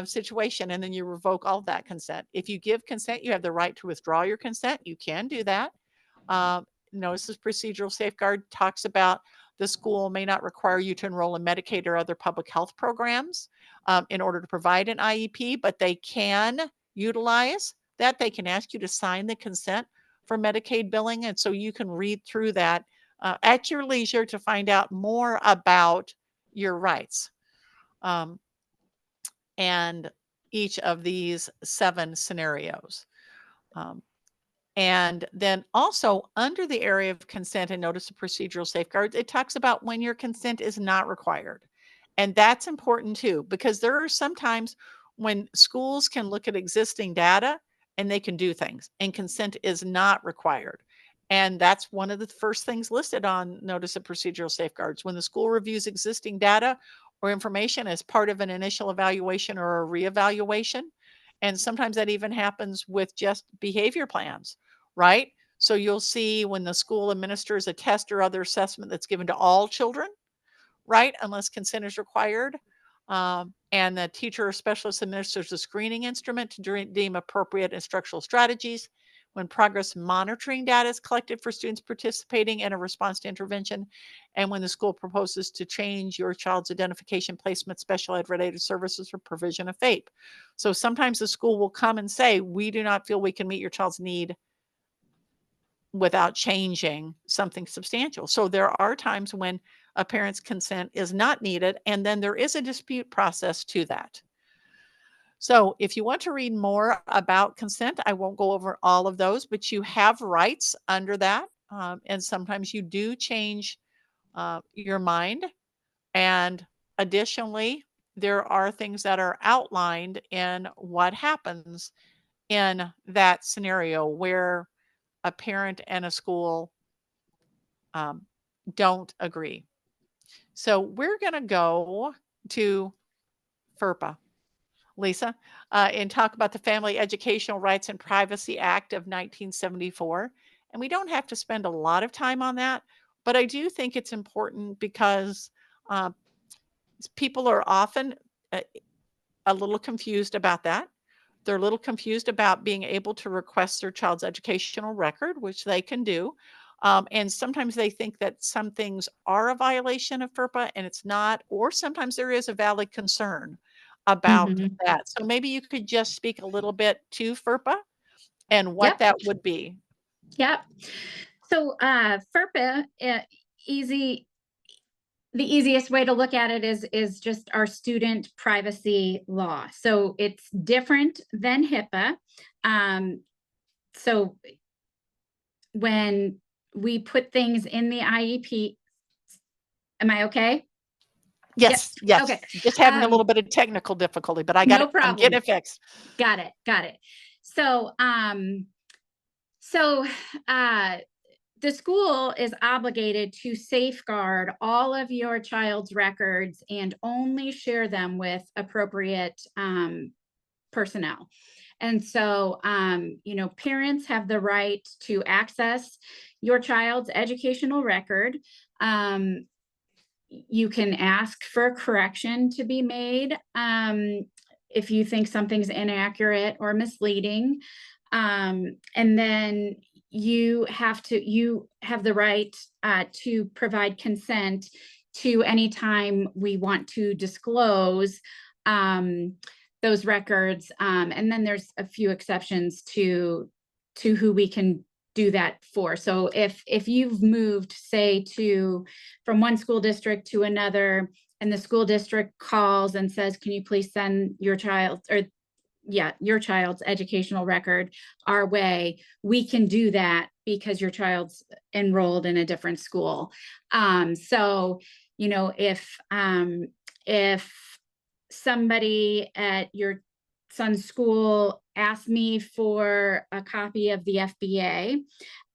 situation, and then you revoke all of that consent. If you give consent, you have the right to withdraw your consent. You can do that. Um, Notice this procedural safeguard talks about the school may not require you to enroll in Medicaid or other public health programs in order to provide an IEP, but they can utilize that. They can ask you to sign the consent for Medicaid billing. And so you can read through that at your leisure to find out more about your rights. Um, and each of these 7 scenarios. Um, and then also under the area of consent and notice of procedural safeguards, it talks about when your consent is not required. And that's important too, because there are some times when schools can look at existing data and they can do things, and consent is not required. And that's one of the first things listed on notice of procedural safeguards. When the school reviews existing data or information as part of an initial evaluation or a reevaluation, and sometimes that even happens with just behavior plans, right? So you'll see when the school administers a test or other assessment that's given to all children, right? Unless consent is required. And the teacher or specialist administers a screening instrument to deem appropriate instructional strategies. When progress monitoring data is collected for students participating in a response to intervention, and when the school proposes to change your child's identification, placement, special ed related services, or provision of FAPE. So sometimes the school will come and say, we do not feel we can meet your child's need without changing something substantial. So there are times when a parent's consent is not needed, and then there is a dispute process to that. So if you want to read more about consent, I won't go over all of those, but you have rights under that. And sometimes you do change your mind. And additionally, there are things that are outlined in what happens in that scenario where a parent and a school don't agree. So we're going to go to FERPA, Lisa, and talk about the Family Educational Rights and Privacy Act of 1974. And we don't have to spend a lot of time on that, but I do think it's important because uh, people are often uh, a little confused about that. They're a little confused about being able to request their child's educational record, which they can do. And sometimes they think that some things are a violation of FERPA and it's not, or sometimes there is a valid concern about Mhm. that. So maybe you could just speak a little bit to FERPA and what Yep. that would be. Yep. So FERPA, easy. The easiest way to look at it is just our student privacy law. So it's different than HIPAA. So when we put things in the IEP, am I okay? Yes, Yep. yes. Okay. Just having a little bit of technical difficulty, but I got No it. I'm getting problem. it fixed. Got it. Got it. So, so the school is obligated to safeguard all of your child's records and only share them with appropriate personnel. And so, parents have the right to access your child's educational record. You can ask for a correction to be made. if you think something's inaccurate or misleading. And then you have the right to provide consent to any time we want to disclose those records. And then there's a few exceptions to who we can do that for. So if you've moved, say, from one school district to another, and the school district calls and says, can you please send your child's educational record our way, we can do that because your child's enrolled in a different school. So, if somebody at your son's school asked me for a copy of the FBA,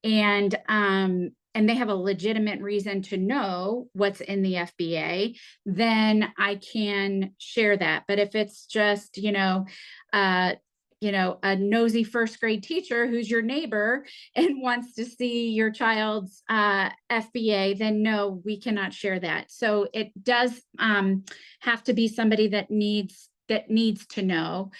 and they have a legitimate reason to know what's in the FBA, then I can share that. But if it's just, a nosy first grade teacher who's your neighbor and wants to see your child's FBA, then no, we cannot share that. So it does have to be somebody that needs to know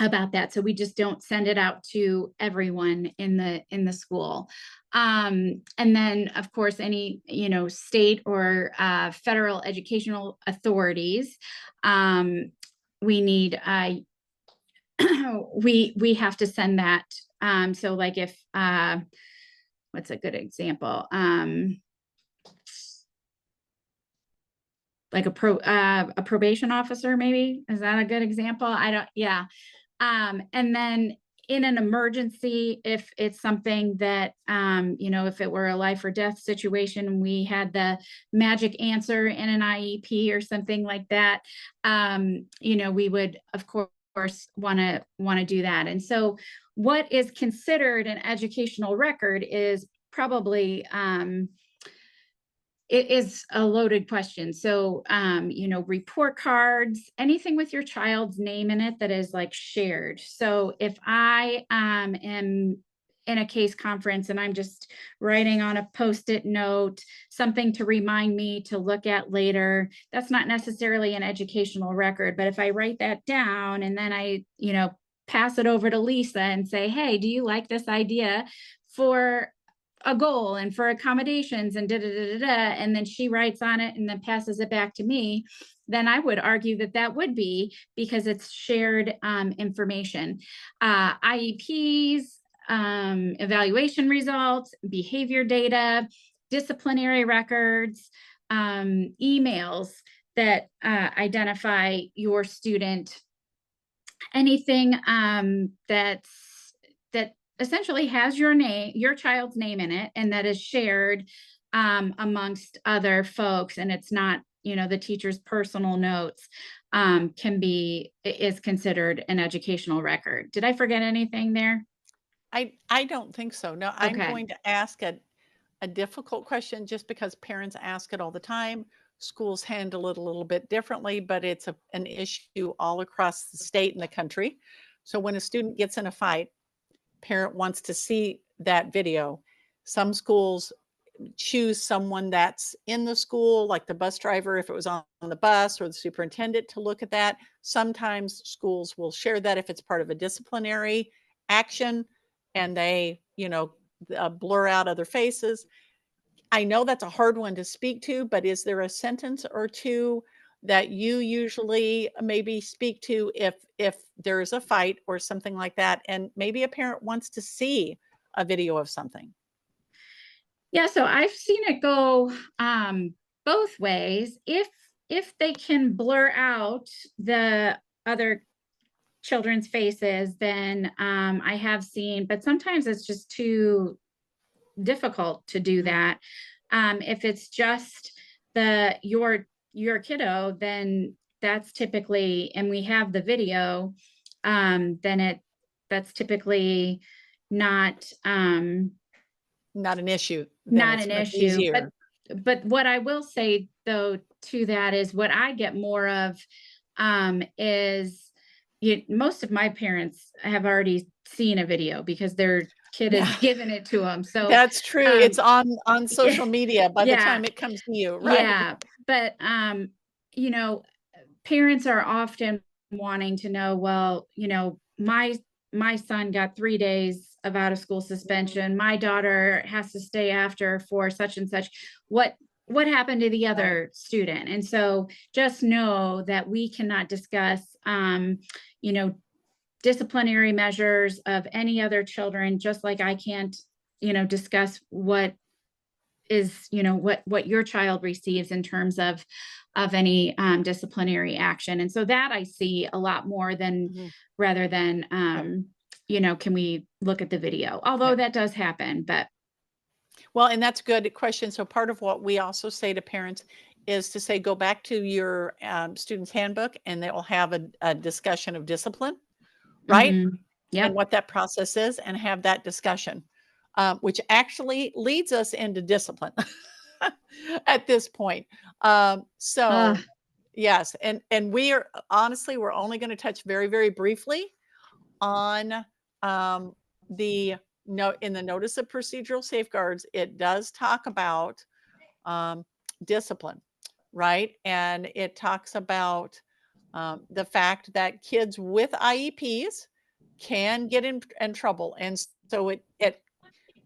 about that. So we just don't send it out to everyone in the school. And then, of course, any state or federal educational authorities, we need we have to send that. So like if what's a good example? Like a probation officer, maybe, is that a good example? Yeah. And then in an emergency, if it's something that, if it were a life or death situation, we had the magic answer in an IEP or something like that, we would, of course, want to do that. And so what is considered an educational record is probably, it is a loaded question. So, report cards, anything with your child's name in it that is like shared. So if I am in a case conference and I'm just writing on a Post-it note, something to remind me to look at later, that's not necessarily an educational record. But if I write that down and then I, pass it over to Lisa and say, hey, do you like this idea for a goal and for accommodations and and then she writes on it and then passes it back to me, then I would argue that would be, because it's shared information. IEPs, evaluation results, behavior data, disciplinary records, emails that identify your student, anything that essentially has your child's name in it, and that is shared amongst other folks, and it's not, the teacher's personal notes, is considered an educational record. Did I forget anything there? I don't think so. No, I'm Okay. going to ask a difficult question just because parents ask it all the time. Schools handle it a little bit differently, but it's an issue all across the state and the country. So when a student gets in a fight, parent wants to see that video. Some schools choose someone that's in the school, like the bus driver, if it was on the bus, or the superintendent, to look at that. Sometimes schools will share that if it's part of a disciplinary action and they, blur out other faces. I know that's a hard one to speak to, but is there a sentence or two that you usually maybe speak to if there's a fight or something like that, and maybe a parent wants to see a video of something? Yeah, so I've seen it go both ways. If they can blur out the other children's faces, then I have seen, but sometimes it's just too difficult to do that. If it's just your kiddo, then that's typically, and we have the video, then that's typically not not an issue. Not an issue. Easier. But what I will say though to that is, what I get more of is, most of my parents have already seen a video because their kid has given it to them. So that's true. It's on social media by the yeah, time it comes to you, right? Yeah, but parents are often wanting to know, well, my son got 3 days of out of school suspension. My daughter has to stay after for such and such. What happened to the other student? And so just know that we cannot discuss, disciplinary measures of any other children, just like I can't, discuss what is, what your child receives in terms of any disciplinary action. And so that I see a lot more than rather than, can we look at the video? Although that does happen, but. Well, and that's a good question. So part of what we also say to parents is to say, go back to your student's handbook, and they will have a discussion of discipline, right? Yep. And what that process is, and have that discussion, which actually leads us into discipline at this point. Yes. And we are, honestly, we're only going to touch very, very briefly on the note in the notice of procedural safeguards. It does talk about discipline, right? And it talks about the fact that kids with IEPs can get in trouble. And so it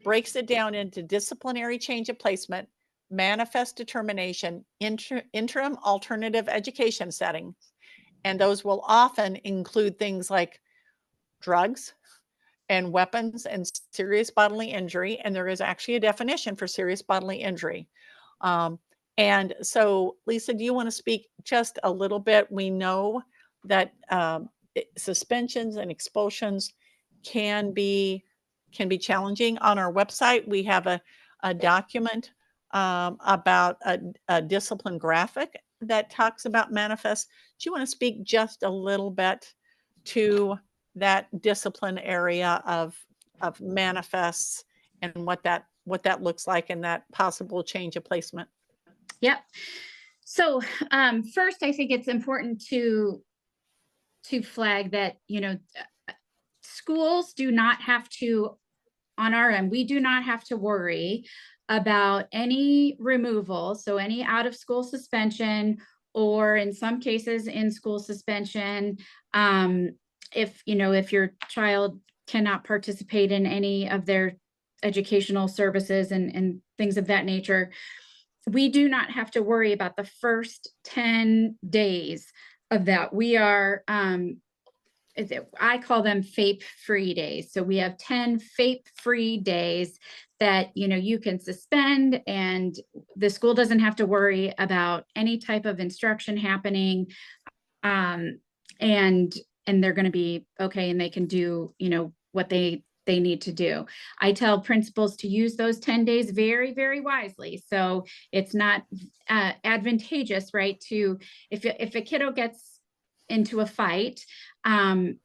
breaks it down into disciplinary change of placement, manifest determination, interim alternative education settings. And those will often include things like drugs and weapons and serious bodily injury. And there is actually a definition for serious bodily injury. And so, Lisa, do you want to speak just a little bit? We know that suspensions and expulsions can be challenging. On our website, we have a document about a discipline graphic that talks about manifest. Do you want to speak just a little bit to that discipline area of manifests and what that looks like, and that possible change of placement? Yep. So first, I think it's important to flag that, schools do not have to, on our end, we do not have to worry about any removal. So any out of school suspension, or in some cases in school suspension, if your child cannot participate in any of their educational services and things of that nature, we do not have to worry about the first 10 days of that. We are, I call them FAPE-free days. So we have 10 FAPE-free days that, you can suspend, and the school doesn't have to worry about any type of instruction happening. And they're going to be okay, and they can do, what they need to do. I tell principals to use those 10 days very, very wisely. So it's not advantageous, right? To if a kiddo gets into a fight, when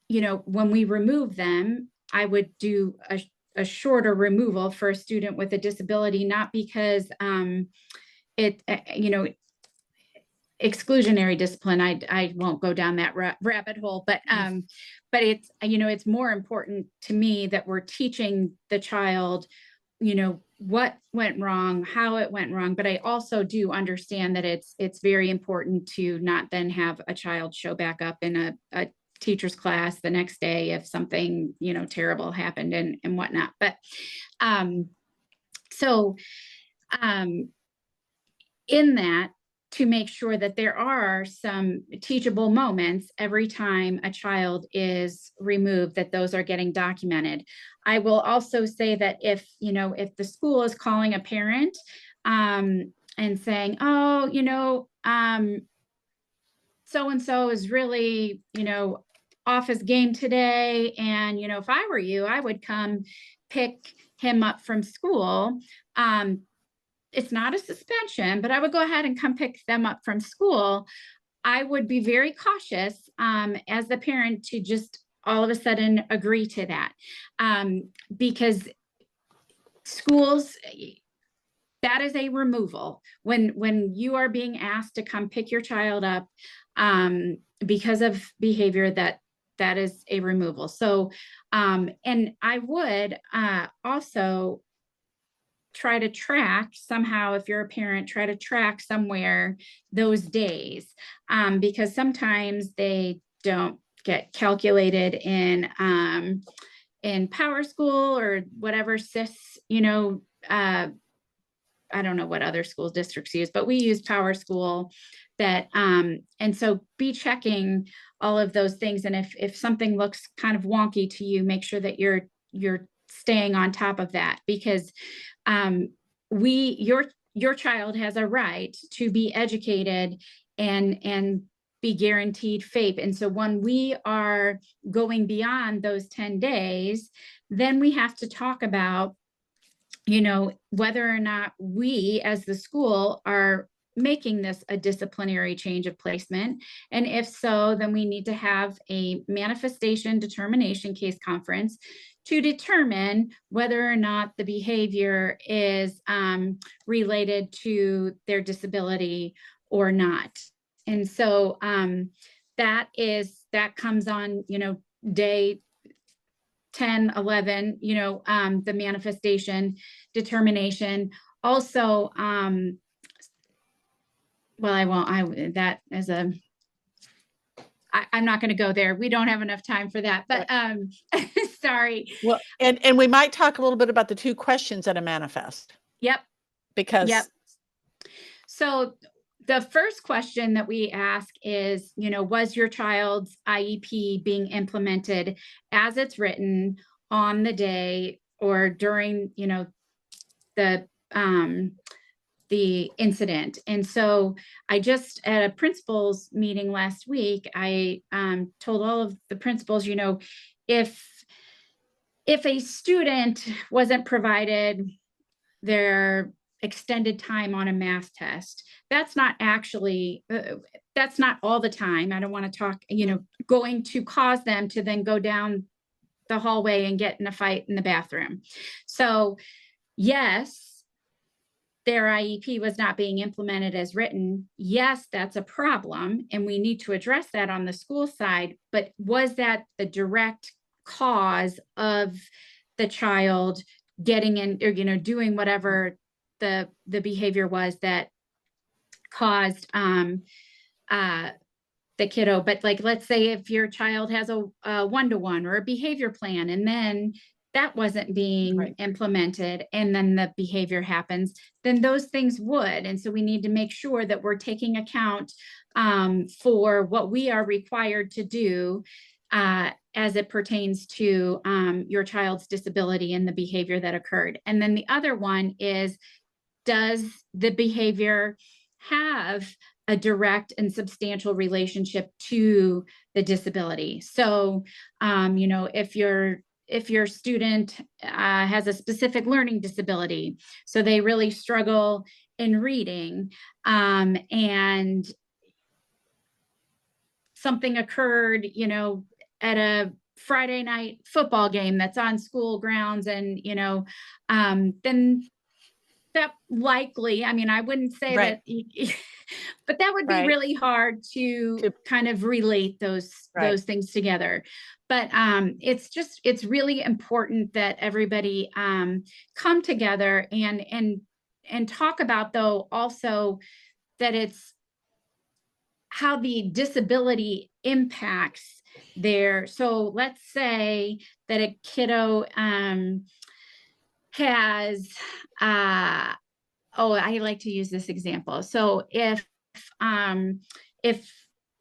we remove them, I would do a shorter removal for a student with a disability, not because exclusionary discipline. I won't go down that rabbit hole, but it's, it's more important to me that we're teaching the child, what went wrong, how it went wrong. But I also do understand that it's very important to not then have a child show back up in a teacher's class the next day if something, terrible happened and whatnot. But in that, to make sure that there are some teachable moments every time a child is removed, that those are getting documented. I will also say that if the school is calling a parent and saying, oh, so-and-so is really, off his game today, and, if I were you, I would come pick him up from school. It's not a suspension, but I would go ahead and come pick them up from school. I would be very cautious as the parent to just all of a sudden agree to that, because schools, that is a removal. When you are being asked to come pick your child up because of behavior, that is a removal. So, and I would also try to track somehow, if you're a parent, try to track somewhere those days, because sometimes they don't get calculated in Power School or whatever SIS, I don't know what other school districts use, but we use Power School. That and so be checking all of those things. And if something looks kind of wonky to you, make sure that you're staying on top of that, because your child has a right to be educated and be guaranteed FAPE. And so when we are going beyond those 10 days, then we have to talk about, whether or not we as the school are making this a disciplinary change of placement. And if so, then we need to have a manifestation determination case conference to determine whether or not the behavior is related to their disability or not. And so that comes on, day 10, 11, the manifestation determination. Also, well, I'm not going to go there. We don't have enough time for that, but sorry. Well, and we might talk a little bit about the 2 questions that a manifest. Yep. Because. Yep. So the first question that we ask is, was your child's IEP being implemented as it's written on the day or during, the incident? And so I just, at a principals meeting last week, I told all of the principals, if a student wasn't provided their extended time on a math test, that's not actually, that's not all the time. I don't want to talk, going to cause them to then go down the hallway and get in a fight in the bathroom. So yes, their IEP was not being implemented as written. Yes, that's a problem, and we need to address that on the school side. But was that the direct cause of the child getting in, or doing whatever the behavior was that caused the kiddo? But like, let's say if your child has a 1-to-1 or a behavior plan, and then that wasn't being implemented, and then the behavior happens, then those things would. And so we need to make sure that we're taking account for what we are required to do as it pertains to your child's disability and the behavior that occurred. And then the other one is, does the behavior have a direct and substantial relationship to the disability? So, if your student has a specific learning disability, so they really struggle in reading, and something occurred, at a Friday night football game that's on school grounds, and, then that likely, I wouldn't say that, but that would be really hard to kind of relate those things together. But it's really important that everybody come together and talk about, though, also that it's how the disability impacts their. So let's say that a kiddo has I like to use this example. So if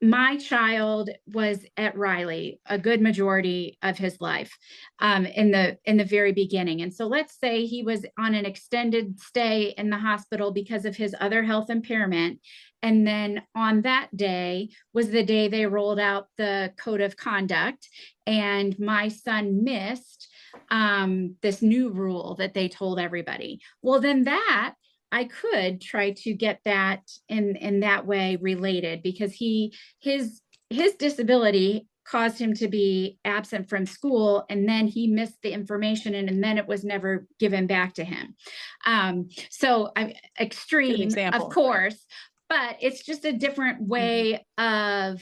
my child was at Riley a good majority of his life in the very beginning, and so let's say he was on an extended stay in the hospital because of his other health impairment, and then on that day was the day they rolled out the code of conduct, and my son missed this new rule that they told everybody. Well, then that I could try to get that in that way related, because his disability caused him to be absent from school, and then he missed the information, and then it was never given back to him. So I'm extreme, of course, but it's just a different way of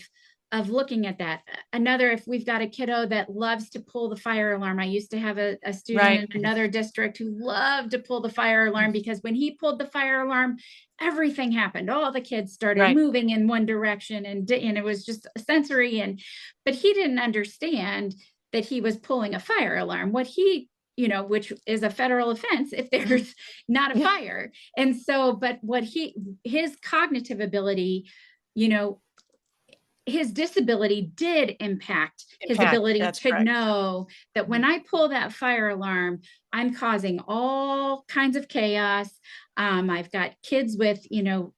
looking at that. Another, if we've got a kiddo that loves to pull the fire alarm, I used to have a student Right. in another district who loved to pull the fire alarm, because when he pulled the fire alarm, everything happened. All the kids started Right. moving in one direction, and it was just sensory. But he didn't understand that he was pulling a fire alarm. What he, which is a federal offense if there's not a fire. And so, but his cognitive ability, his disability did impact his ability That's to correct. know that when I pull that fire alarm, I'm causing all kinds of chaos. I've got kids with,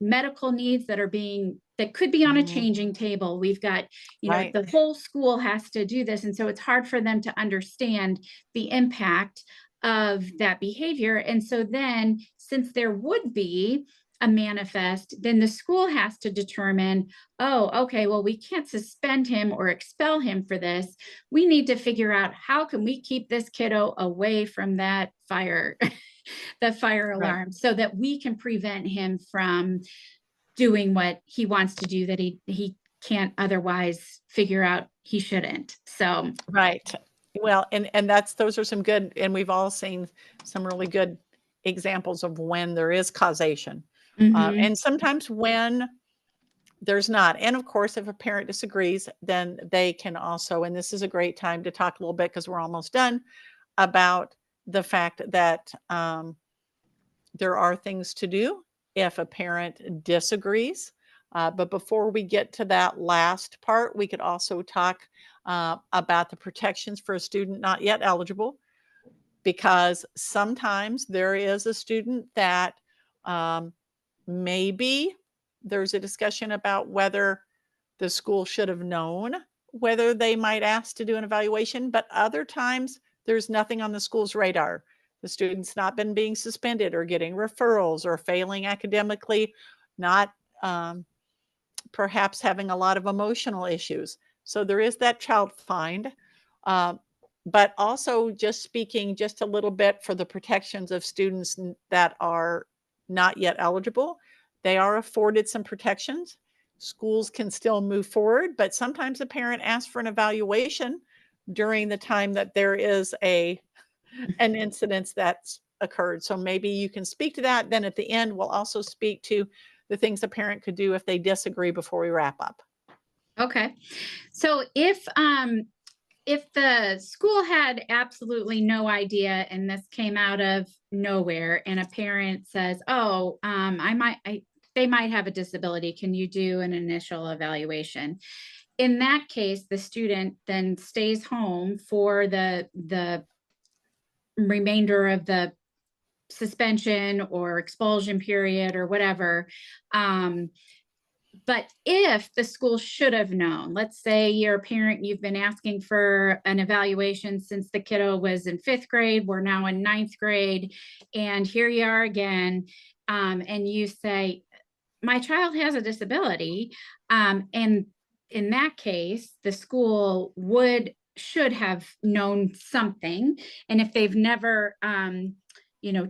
medical needs that could be on a changing table. We've got, Right. the whole school has to do this. And so it's hard for them to understand the impact of that behavior. And so then, since there would be a manifest, then the school has to determine, oh, okay, well, we can't suspend him or expel him for this. We need to figure out, how can we keep this kiddo away from that fire, the fire alarm, so that we can prevent him from doing what he wants to do that he can't otherwise figure out he shouldn't. So Right. Well, and those are some good, and we've all seen some really good examples of when there is causation. And sometimes when there's not. And of course, if a parent disagrees, then they can also, and this is a great time to talk a little bit, because we're almost done, about the fact that there are things to do if a parent disagrees. But before we get to that last part, we could also talk about the protections for a student not yet eligible, because sometimes there is a student that maybe there's a discussion about whether the school should have known whether they might ask to do an evaluation, but other times there's nothing on the school's radar. The student's not been being suspended or getting referrals or failing academically, not perhaps having a lot of emotional issues. So there is that child find. But also, just speaking just a little bit for the protections of students that are not yet eligible, they are afforded some protections. Schools can still move forward, but sometimes a parent asks for an evaluation during the time that there is an incident that's occurred. So maybe you can speak to that. Then at the end, we'll also speak to the things a parent could do if they disagree before we wrap up. Okay. So if the school had absolutely no idea, and this came out of nowhere, and a parent says, oh, they might have a disability, can you do an initial evaluation? In that case, the student then stays home for the remainder of the suspension or expulsion period or whatever. But if the school should have known, let's say you're a parent, you've been asking for an evaluation since the kiddo was in 5th grade, we're now in 9th grade, and here you are again, and you say, my child has a disability, and in that case, the school should have known something. And if they've never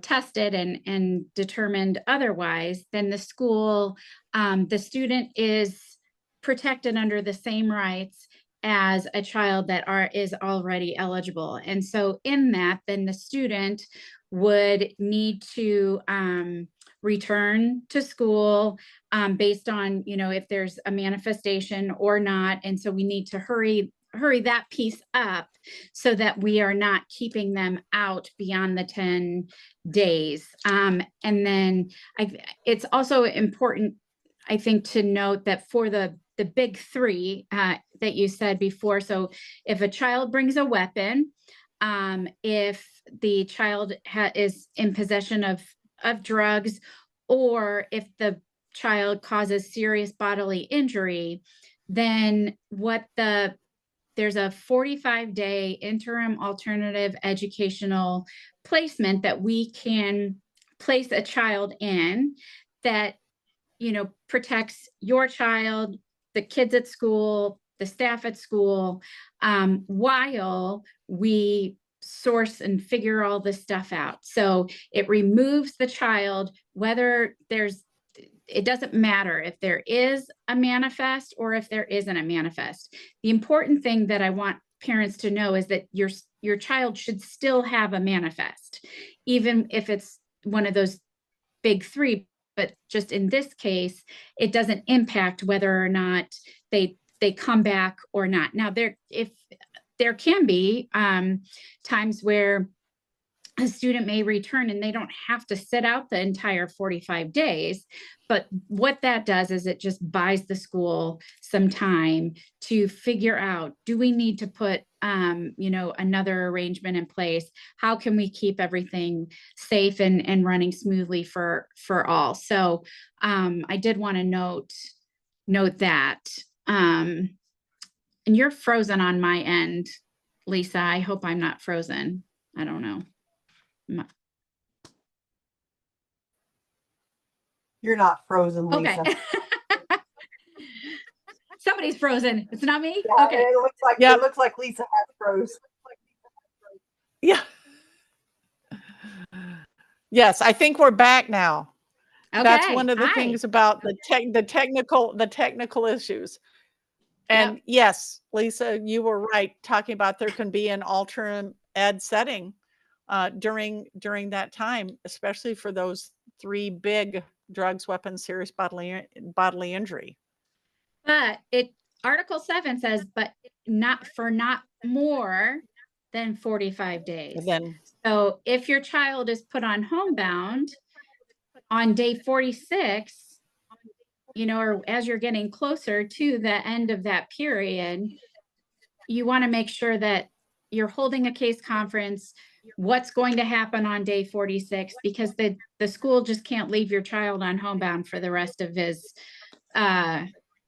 tested and determined otherwise, then the school, the student is protected under the same rights as a child that is already eligible. And so in that, then the student would need to return to school based on, if there's a manifestation or not. And so we need to hurry that piece up so that we are not keeping them out beyond the 10 days. And then it's also important, I think, to note that for the big three that you said before, so if a child brings a weapon, if the child is in possession of drugs, or if the child causes serious bodily injury, then there's a 45-day interim alternative educational placement that we can place a child in that, protects your child, the kids at school, the staff at school, while we source and figure all this stuff out. So it removes the child, whether it doesn't matter if there is a manifest or if there isn't a manifest. The important thing that I want parents to know is that your child should still have a manifest, even if it's one of those big three. But just in this case, it doesn't impact whether or not they come back or not. Now, there can be times where a student may return and they don't have to sit out the entire 45 days. But what that does is it just buys the school some time to figure out, do we need to put, another arrangement in place? How can we keep everything safe and running smoothly for all? So I did want to note that. And you're frozen on my end, Lisa. I hope I'm not frozen. I don't know. You're not frozen, Lisa. Okay. Somebody's frozen. It's not me. Yeah, Okay. It looks like Lisa has froze. Yeah. Yes, I think we're back now. Okay. That's one of the Hi. things about the technical issues. And Yep. yes, Lisa, you were right, talking about there can be an alternate ed setting during that time, especially for those 3 big drugs, weapons, serious bodily injury. But Article 7 says, but not more than 45 days. And then, So if your child is put on homebound on day 46, or as you're getting closer to the end of that period, you want to make sure that you're holding a case conference, what's going to happen on day 46, because the school just can't leave your child on homebound for the rest of his,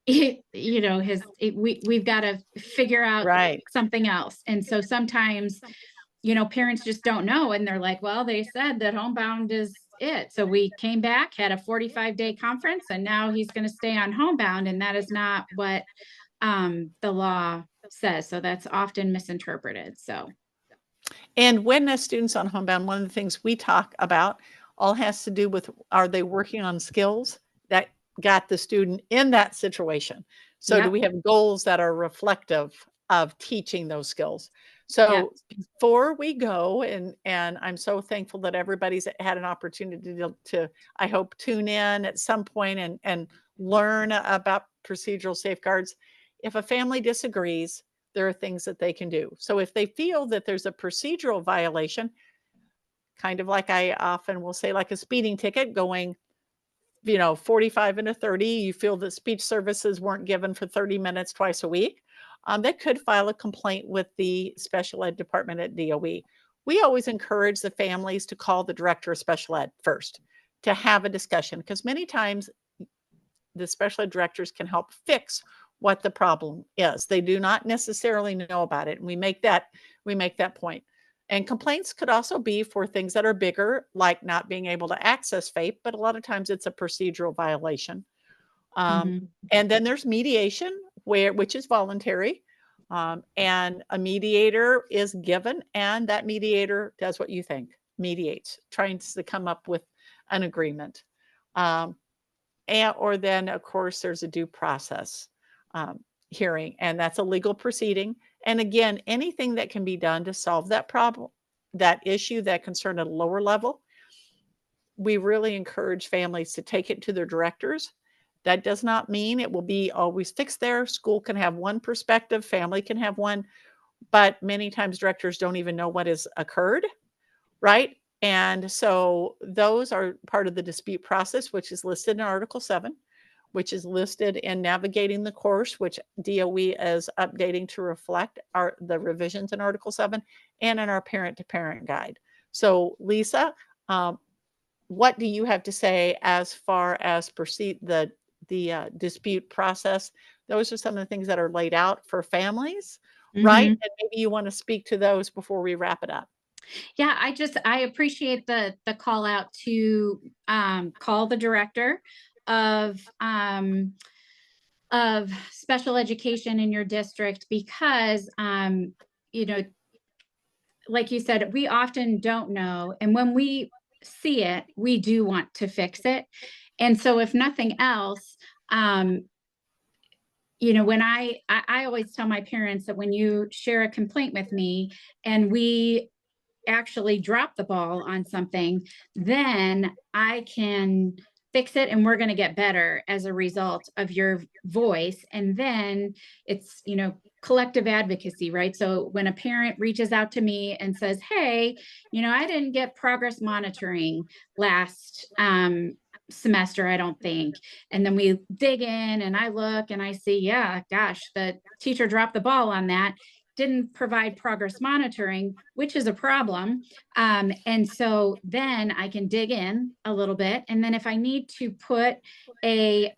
we've got to figure out right. something else. And so sometimes, parents just don't know. And they're like, well, they said that homebound is it. So we came back, had a 45-day conference, and now he's going to stay on homebound. And that is not what the law says. So that's often misinterpreted. So. And when a student's on homebound, one of the things we talk about all has to do with, are they working on skills that got the student in that situation? So Yep. do we have goals that are reflective of teaching those skills? So before we go, and I'm so thankful that everybody's had an opportunity to I hope, tune in at some point and learn about procedural safeguards. If a family disagrees, there are things that they can do. So if they feel that there's a procedural violation, kind of like I often will say, like a speeding ticket going, 45 and a 30, you feel that speech services weren't given for 30 minutes twice a week, they could file a complaint with the special ed department at DOE. We always encourage the families to call the director of special ed first to have a discussion, because many times the special ed directors can help fix what the problem is. They do not necessarily know about it. And we make that point. And complaints could also be for things that are bigger, like not being able to access FAPE, but a lot of times it's a procedural violation. And then there's mediation, which is voluntary. And a mediator is given, and that mediator does what you think, mediates, trying to come up with an agreement. Or then, of course, there's a due process hearing, and that's a legal proceeding. And again, anything that can be done to solve that problem, that issue, that concern at a lower level, we really encourage families to take it to their directors. That does not mean it will be always fixed there. School can have one perspective, family can have one, but many times directors don't even know what has occurred, right? And so those are part of the dispute process, which is listed in Article 7, which is listed in Navigating the Course, which DOE is updating to reflect the revisions in Article 7, and in our parent-to-parent guide. So Lisa, what do you have to say as far as the dispute process? Those are some of the things that are laid out for families, right? And maybe you want to speak to those before we wrap it up. Yeah, I appreciate the call out to call the director of special education in your district, because like you said, we often don't know, and when we see it, we do want to fix it. And so if nothing else, when I always tell my parents that when you share a complaint with me and we actually drop the ball on something, then I can fix it and we're going to get better as a result of your voice. And then it's, collective advocacy, right? So when a parent reaches out to me and says, hey, I didn't get progress monitoring last semester, I don't think. And then we dig in and I look and I see, yeah, gosh, the teacher dropped the ball on that, didn't provide progress monitoring, which is a problem. And so then I can dig in a little bit. And then if I need to put a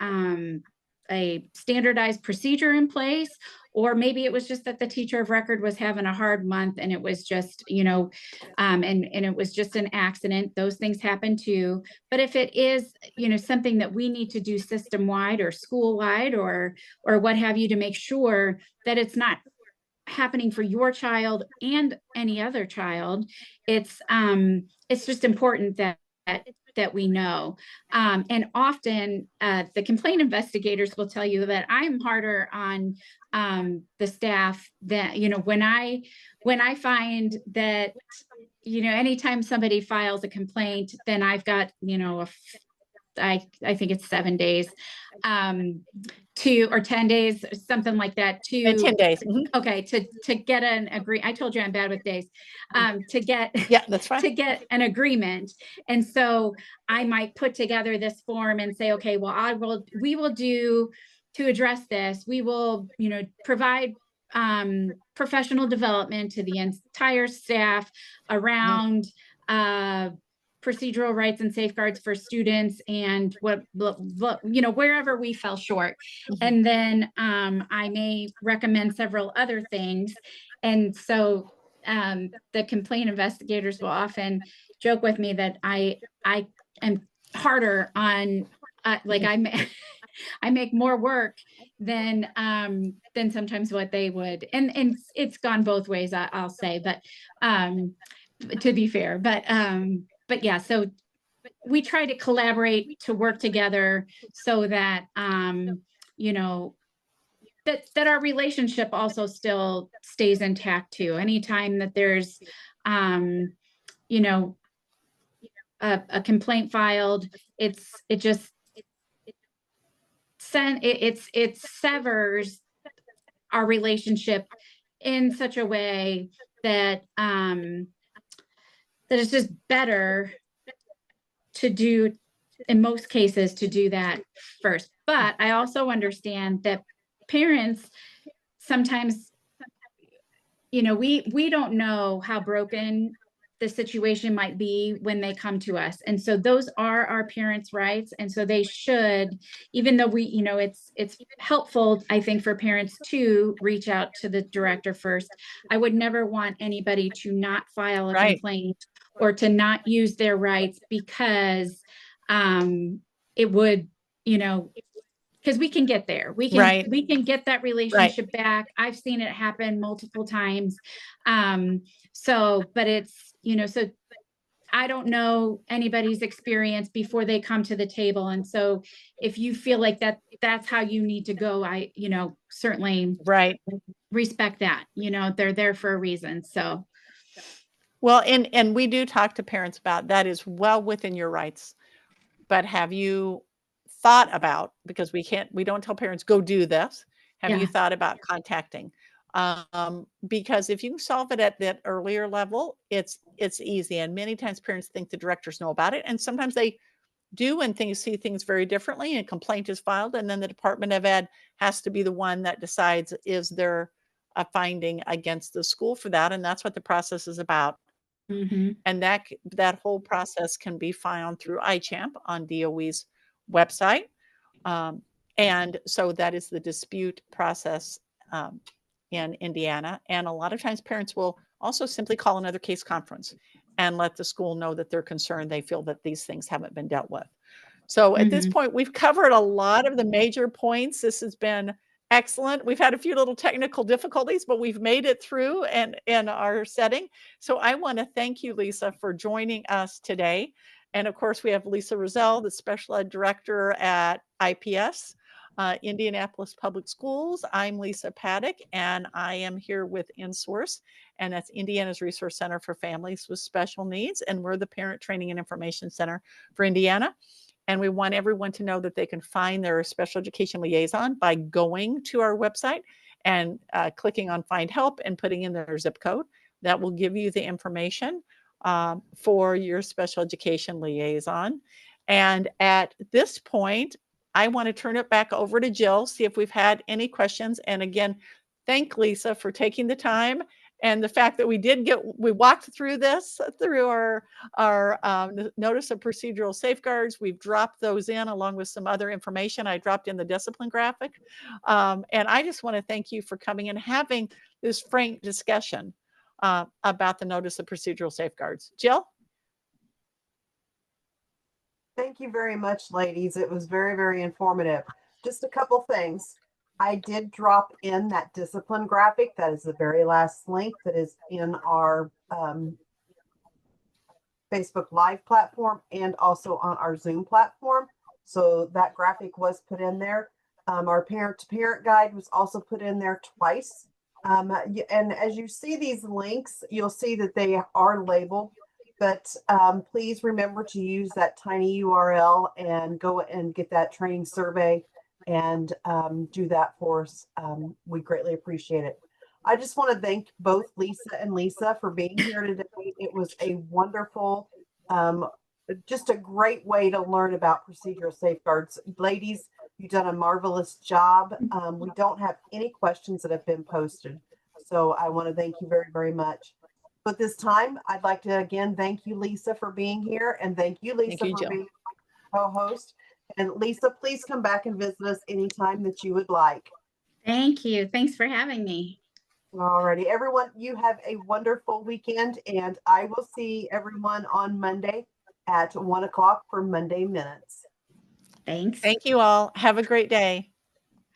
standardized procedure in place, or maybe it was just that the teacher of record was having a hard month and it was just, and it was just an accident. Those things happen too. But if it is, something that we need to do system-wide or school-wide or what have you, to make sure that it's not happening for your child and any other child, it's just important that we know. And often the complaint investigators will tell you that I'm harder on the staff that, when I find that, anytime somebody files a complaint, then I've got, I think it's 7 days, or 10 days, something like that, to 10 days. okay, to get an I told you I'm bad with days. To get Yeah, that's fine. to get an agreement. And so I might put together this form and say, okay, well, we will do, to address this, we will, provide professional development to the entire staff around procedural rights and safeguards for students and wherever we fell short. And then I may recommend several other things. And so the complaint investigators will often joke with me that I am harder on, I make more work than sometimes what they would. And it's gone both ways, I'll say, but to be fair, but yeah, so we try to collaborate, to work together so that, that our relationship also still stays intact too. Anytime that there's, a complaint filed, it severs our relationship in such a way that, that it's just better to do, in most cases, to do that first. But I also understand that parents sometimes, we don't know how broken the situation might be when they come to us. And so those are our parents' rights. And so they should, even though we, it's helpful, I think, for parents to reach out to the director first. I would never want anybody to not file a complaint or to not use their rights because it would, because we can get there. We can get that relationship back. I've seen it happen multiple times. But it's, so I don't know anybody's experience before they come to the table. And so if you feel like that's how you need to go, I, certainly respect that. They're there for a reason. So. Well, and we do talk to parents about that is well within your rights, but have you thought about, because we don't tell parents, go do this. Have you thought about contacting? Because if you can solve it at that earlier level, it's easy. And many times parents think the directors know about it. And sometimes they do, and see things very differently, and a complaint is filed. And then the Department of Ed has to be the one that decides, is there a finding against the school for that? And that's what the process is about. And that whole process can be found through iChamp on DOE's website. And so that is the dispute process in Indiana. And a lot of times parents will also simply call another case conference and let the school know that they're concerned. They feel that these things haven't been dealt with. So at this point, we've covered a lot of the major points. This has been excellent. We've had a few little technical difficulties, but we've made it through and in our setting. So I want to thank you, Lisa, for joining us today. And of course, we have Lisa Rosell, the Special Ed Director at IPS, Indianapolis Public Schools. I'm Lisa Paddock, and I am here with InSource, and that's Indiana's Resource Center for Families with Special Needs. And we're the Parent Training and Information Center for Indiana. And we want everyone to know that they can find their special education liaison by going to our website and clicking on Find Help and putting in their zip code. That will give you the information for your special education liaison. And at this point, I want to turn it back over to Jill, see if we've had any questions. And again, thank Lisa for taking the time and the fact that we walked through this through our notice of procedural safeguards. We've dropped those in along with some other information. I dropped in the discipline graphic. And I just want to thank you for coming and having this frank discussion about the notice of procedural safeguards. Jill? Thank you very much, ladies. It was very, very informative. Just a couple things. I did drop in that discipline graphic. That is the very last link that is in our Facebook Live platform and also on our Zoom platform. So that graphic was put in there. Our parent-to-parent guide was also put in there twice. And as you see these links, you'll see that they are labeled. But please remember to use that tiny URL and go and get that training survey and do that for us. We greatly appreciate it. I just want to thank both Lisa and Lisa for being here today. It was a wonderful, just a great way to learn about procedural safeguards. Ladies, you've done a marvelous job. We don't have any questions that have been posted. So I want to thank you very, very much. But this time, I'd like to again thank you, Lisa, for being here, and thank you, Lisa, for Jill. being my co-host. And Lisa, please come back and visit us anytime that you would like. Thank you. Thanks for having me. Alrighty, everyone, you have a wonderful weekend, and I will see everyone on Monday at 1 o'clock for Monday Minutes. Thanks. Thank you all. Have a great day.